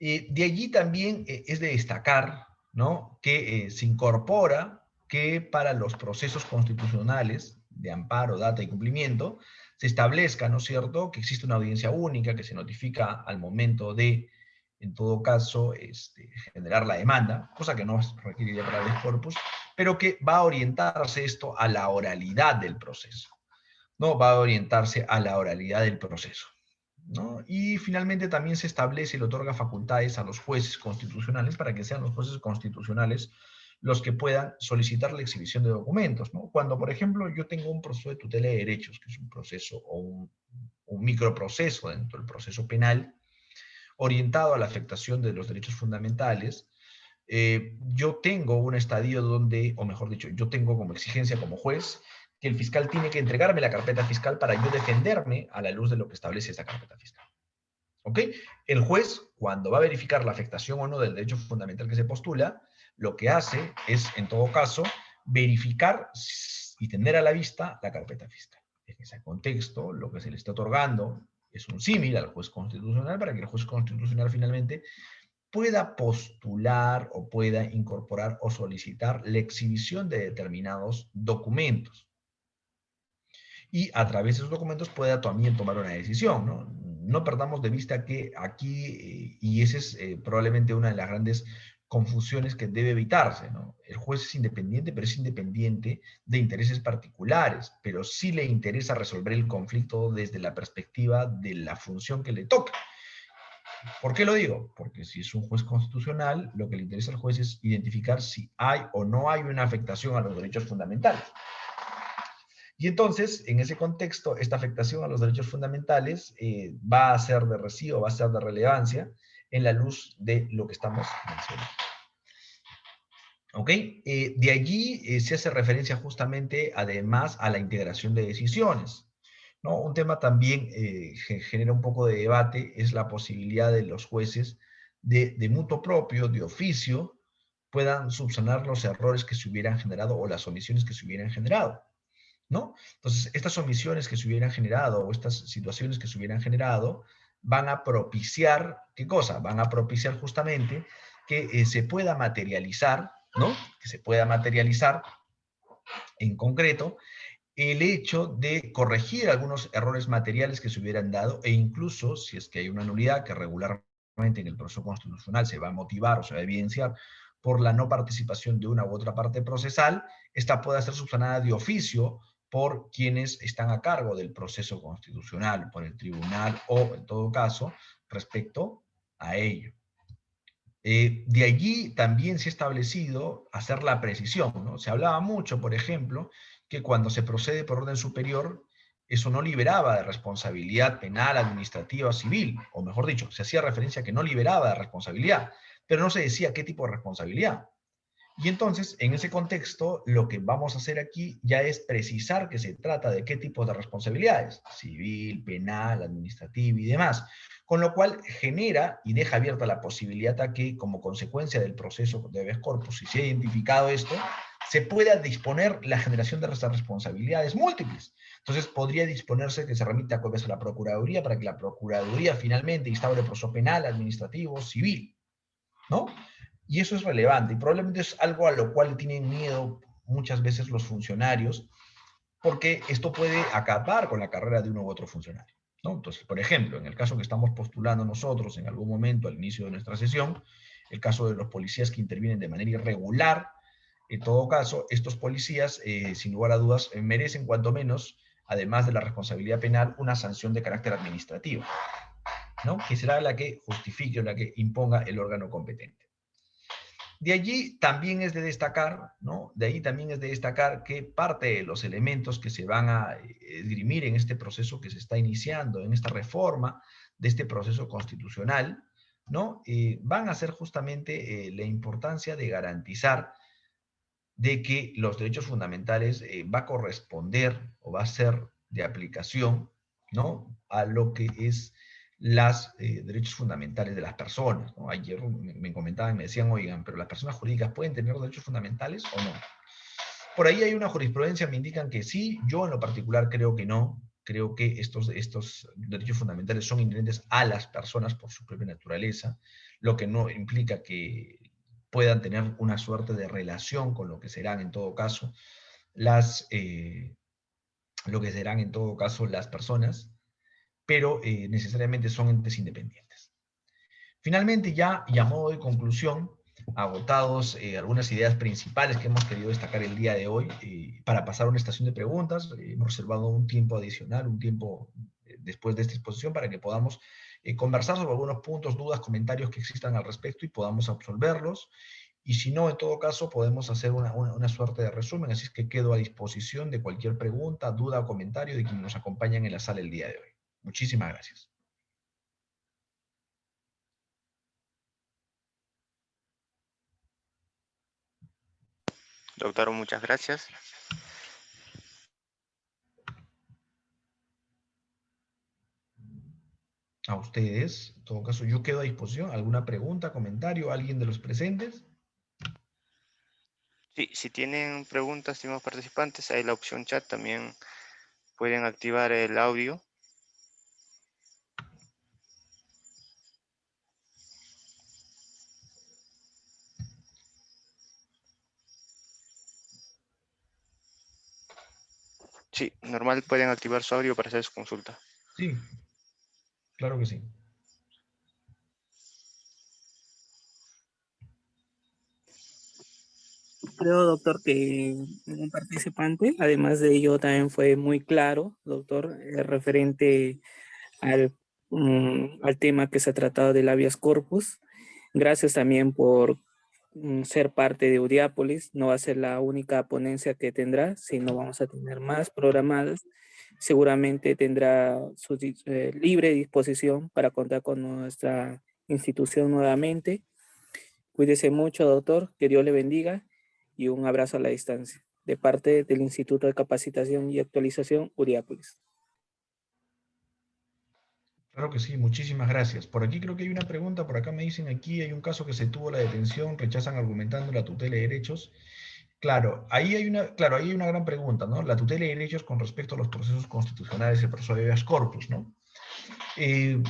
De allí también es de destacar, ¿no?, que se incorpora que para los procesos constitucionales de amparo, data y cumplimiento, se establezca, ¿no es cierto?, que existe una audiencia única que se notifica al momento de, en todo caso, generar la demanda, cosa que no requeriría para el corpus, pero que va a orientarse esto a la oralidad del proceso, ¿no? Va a orientarse a la oralidad del proceso, ¿no? Y finalmente también se establece y le otorga facultades a los jueces constitucionales para que sean los jueces constitucionales los que puedan solicitar la exhibición de documentos, ¿no? Cuando, por ejemplo, yo tengo un proceso de tutela de derechos, que es un proceso o un microproceso dentro del proceso penal, orientado a la afectación de los derechos fundamentales, yo tengo un estadio donde, o mejor dicho, yo tengo como exigencia como juez que el fiscal tiene que entregarme la carpeta fiscal para yo defenderme a la luz de lo que establece esa carpeta fiscal. ¿Ok? El juez, cuando va a verificar la afectación o no del derecho fundamental que se postula, lo que hace es, en todo caso, verificar y tener a la vista la carpeta fiscal. En ese contexto, lo que se le está otorgando es un símil al juez constitucional para que el juez constitucional finalmente pueda postular o pueda incorporar o solicitar la exhibición de determinados documentos. Y a través de esos documentos pueda también tomar una decisión, ¿no? No perdamos de vista que aquí, y esa es probablemente una de las grandes confusiones que debe evitarse, ¿no? El juez es independiente, pero es independiente de intereses particulares, pero sí le interesa resolver el conflicto desde la perspectiva de la función que le toca. ¿Por qué lo digo? Porque si es un juez constitucional, lo que le interesa al juez es identificar si hay o no hay una afectación a los derechos fundamentales. Y entonces, en ese contexto, esta afectación a los derechos fundamentales va a ser de recibo, va a ser de relevancia en la luz de lo que estamos mencionando. ¿Ok? De allí se hace referencia justamente, además, a la integración de decisiones, ¿no? Un tema también que genera un poco de debate es la posibilidad de los jueces de mutuo propio, de oficio, puedan subsanar los errores que se hubieran generado o las omisiones que se hubieran generado, ¿no? Entonces, estas omisiones que se hubieran generado o estas situaciones que se hubieran generado van a propiciar, ¿qué cosa? Van a propiciar justamente que se pueda materializar, ¿no? Que se pueda materializar en concreto el hecho de corregir algunos errores materiales que se hubieran dado e incluso si es que hay una nulidad que regularmente en el proceso constitucional se va a motivar o se va a evidenciar por la no participación de una u otra parte procesal, esta pueda ser subsanada de oficio por quienes están a cargo del proceso constitucional, por el tribunal o, en todo caso, respecto a ello. De allí también se ha establecido hacer la precisión, ¿no? Se hablaba mucho, por ejemplo, que cuando se procede por orden superior, eso no liberaba de responsabilidad penal, administrativa o civil, o mejor dicho, se hacía referencia a que no liberaba de responsabilidad, pero no se decía qué tipo de responsabilidad. Y entonces, en ese contexto, lo que vamos a hacer aquí ya es precisar que se trata de qué tipo de responsabilidades, civil, penal, administrativa y demás, con lo cual genera y deja abierta la posibilidad a que, como consecuencia del proceso de habeas corpus, si se ha identificado esto, se pueda disponer la generación de estas responsabilidades múltiples. Entonces, podría disponerse que se remita copias a la Procuraduría para que la Procuraduría finalmente instaure proceso penal, administrativo, civil, ¿no? Y eso es relevante y probablemente es algo a lo cual tienen miedo muchas veces los funcionarios, porque esto puede acabar con la carrera de uno u otro funcionario, ¿no? Entonces, por ejemplo, en el caso que estamos postulando nosotros en algún momento al inicio de nuestra sesión, el caso de los policías que intervienen de manera irregular, en todo caso, estos policías, sin lugar a dudas, merecen cuanto menos, además de la responsabilidad penal, una sanción de carácter administrativo, ¿no? Que será la que justifique o la que imponga el órgano competente. De allí también es de destacar, ¿no? De ahí también es de destacar que parte de los elementos que se van a esgrimir en este proceso que se está iniciando, en esta reforma de este proceso constitucional, ¿no? Van a ser justamente la importancia de garantizar de que los derechos fundamentales va a corresponder o va a ser de aplicación, ¿no? A lo que es los derechos fundamentales de las personas, ¿no? Ayer me comentaban, me decían, oigan, pero las personas jurídicas pueden tener derechos fundamentales o no. Por ahí hay una jurisprudencia, me indican que sí, yo en lo particular creo que no, creo que estos derechos fundamentales son inherentes a las personas por su propia naturaleza, lo que no implica que puedan tener una suerte de relación con lo que serán en todo caso las personas, pero necesariamente son entes independientes. Finalmente, ya y a modo de conclusión, agotados algunas ideas principales que hemos querido destacar el día de hoy, para pasar a una estación de preguntas, hemos reservado un tiempo adicional, un tiempo después de esta exposición, para que podamos conversar sobre algunos puntos, dudas, comentarios que existan al respecto y podamos absolverlos. Y si no, en todo caso, podemos hacer una suerte de resumen, así es que quedo a disposición de cualquier pregunta, duda o comentario de quienes nos acompañan en la sala el día de hoy. Muchísimas gracias. Doctor, muchas gracias. A ustedes, en todo caso, yo quedo a disposición. ¿Alguna pregunta, comentario, alguien de los presentes? Sí, si tienen preguntas, estimados participantes, hay la opción chat, también pueden activar el audio. Sí, normal pueden activar su audio para hacer su consulta. Sí, claro que sí. Creo, doctor, que un participante, además de ello, también fue muy claro, doctor, referente al, al tema que se ha tratado del habeas corpus. Gracias también por ser parte de Udiápolis. No va a ser la única ponencia que tendrá, sino vamos a tener más programadas. Seguramente tendrá su libre disposición para contar con nuestra institución nuevamente. Cuídese mucho, doctor, que Dios le bendiga y un abrazo a la distancia de parte del Instituto de Capacitación y Actualización Udiápolis. Claro que sí, muchísimas gracias. Por aquí creo que hay una pregunta, por acá me dicen aquí hay un caso que se tuvo la detención, rechazan argumentando la tutela de derechos. Claro, ahí hay una gran pregunta, ¿no? La tutela de derechos con respecto a los procesos constitucionales y el proceso de habeas corpus, ¿no?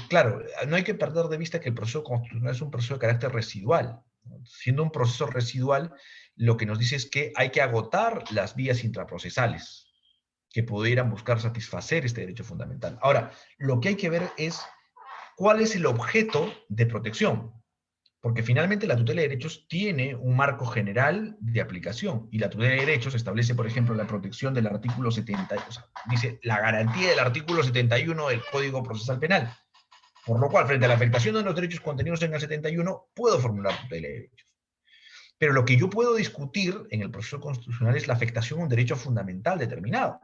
Claro, no hay que perder de vista que el proceso constitucional es un proceso de carácter residual, ¿no? Siendo un proceso residual, lo que nos dice es que hay que agotar las vías intraprocesales que pudieran buscar satisfacer este derecho fundamental. Ahora, lo que hay que ver es cuál es el objeto de protección, porque finalmente la tutela de derechos tiene un marco general de aplicación, y la tutela de derechos establece, por ejemplo, la protección del artículo 70, o sea, dice la garantía del artículo 71 del Código Procesal Penal. Por lo cual, frente a la afectación de los derechos contenidos en el 71, puedo formular tutela de derechos. Pero lo que yo puedo discutir en el proceso constitucional es la afectación a un derecho fundamental determinado.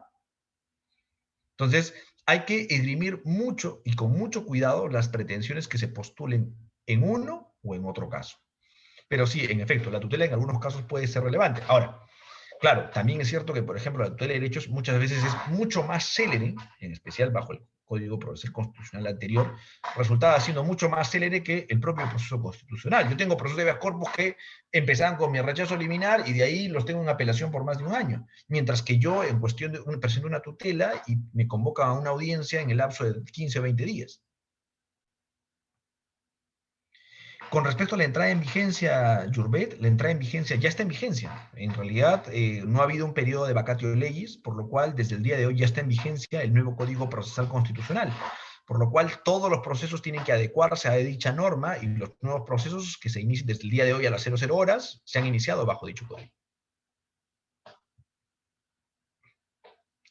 Entonces, hay que esgrimir mucho y con mucho cuidado las pretensiones que se postulen en uno o en otro caso. Pero sí, en efecto, la tutela en algunos casos puede ser relevante. Ahora, claro, también es cierto que, por ejemplo, la tutela de derechos muchas veces es mucho más célere, en especial bajo el Código Procesal Constitucional anterior, resultaba siendo mucho más célere que el propio proceso constitucional. Yo tengo procesos de habeas corpus que empezaban con mi rechazo liminar y de ahí los tengo en apelación por más de un año. Mientras que yo, en cuestión de presento una tutela y me convocan a una audiencia en el lapso de 15 o 20 días. Con respecto a la entrada en vigencia, Jurbet, la entrada en vigencia ya está en vigencia. En realidad, no ha habido un periodo de vacatio de leyes, por lo cual, desde el día de hoy ya está en vigencia el nuevo Código Procesal Constitucional. Por lo cual, todos los procesos tienen que adecuarse a dicha norma y los nuevos procesos que se inician desde el día de hoy a las 00 horas se han iniciado bajo dicho código.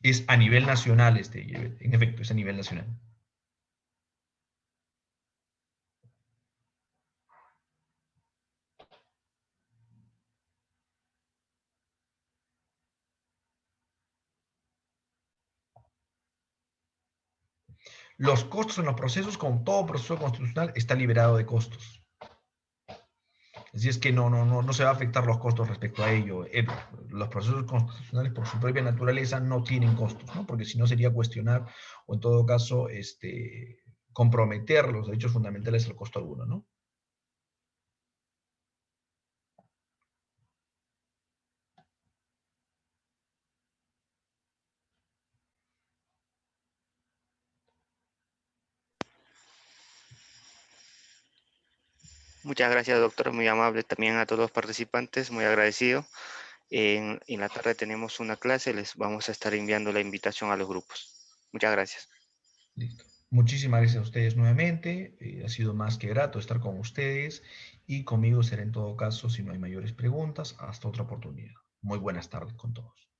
Es a nivel nacional, en efecto, es a nivel nacional. Los costos en los procesos, como todo proceso constitucional, está liberado de costos. Así es que no se va a afectar los costos respecto a ello. Los procesos constitucionales, por su propia naturaleza, no tienen costos, ¿no? Porque si no sería cuestionar, o en todo caso, comprometer los derechos fundamentales al costo alguno, ¿no? Muchas gracias, doctor, muy amable. También a todos los participantes, muy agradecido. En la tarde tenemos una clase, les vamos a estar enviando la invitación a los grupos. Muchas gracias. Listo. Muchísimas gracias a ustedes nuevamente. Ha sido más que grato estar con ustedes y conmigo será en todo caso, si no hay mayores preguntas, hasta otra oportunidad. Muy buenas tardes con todos.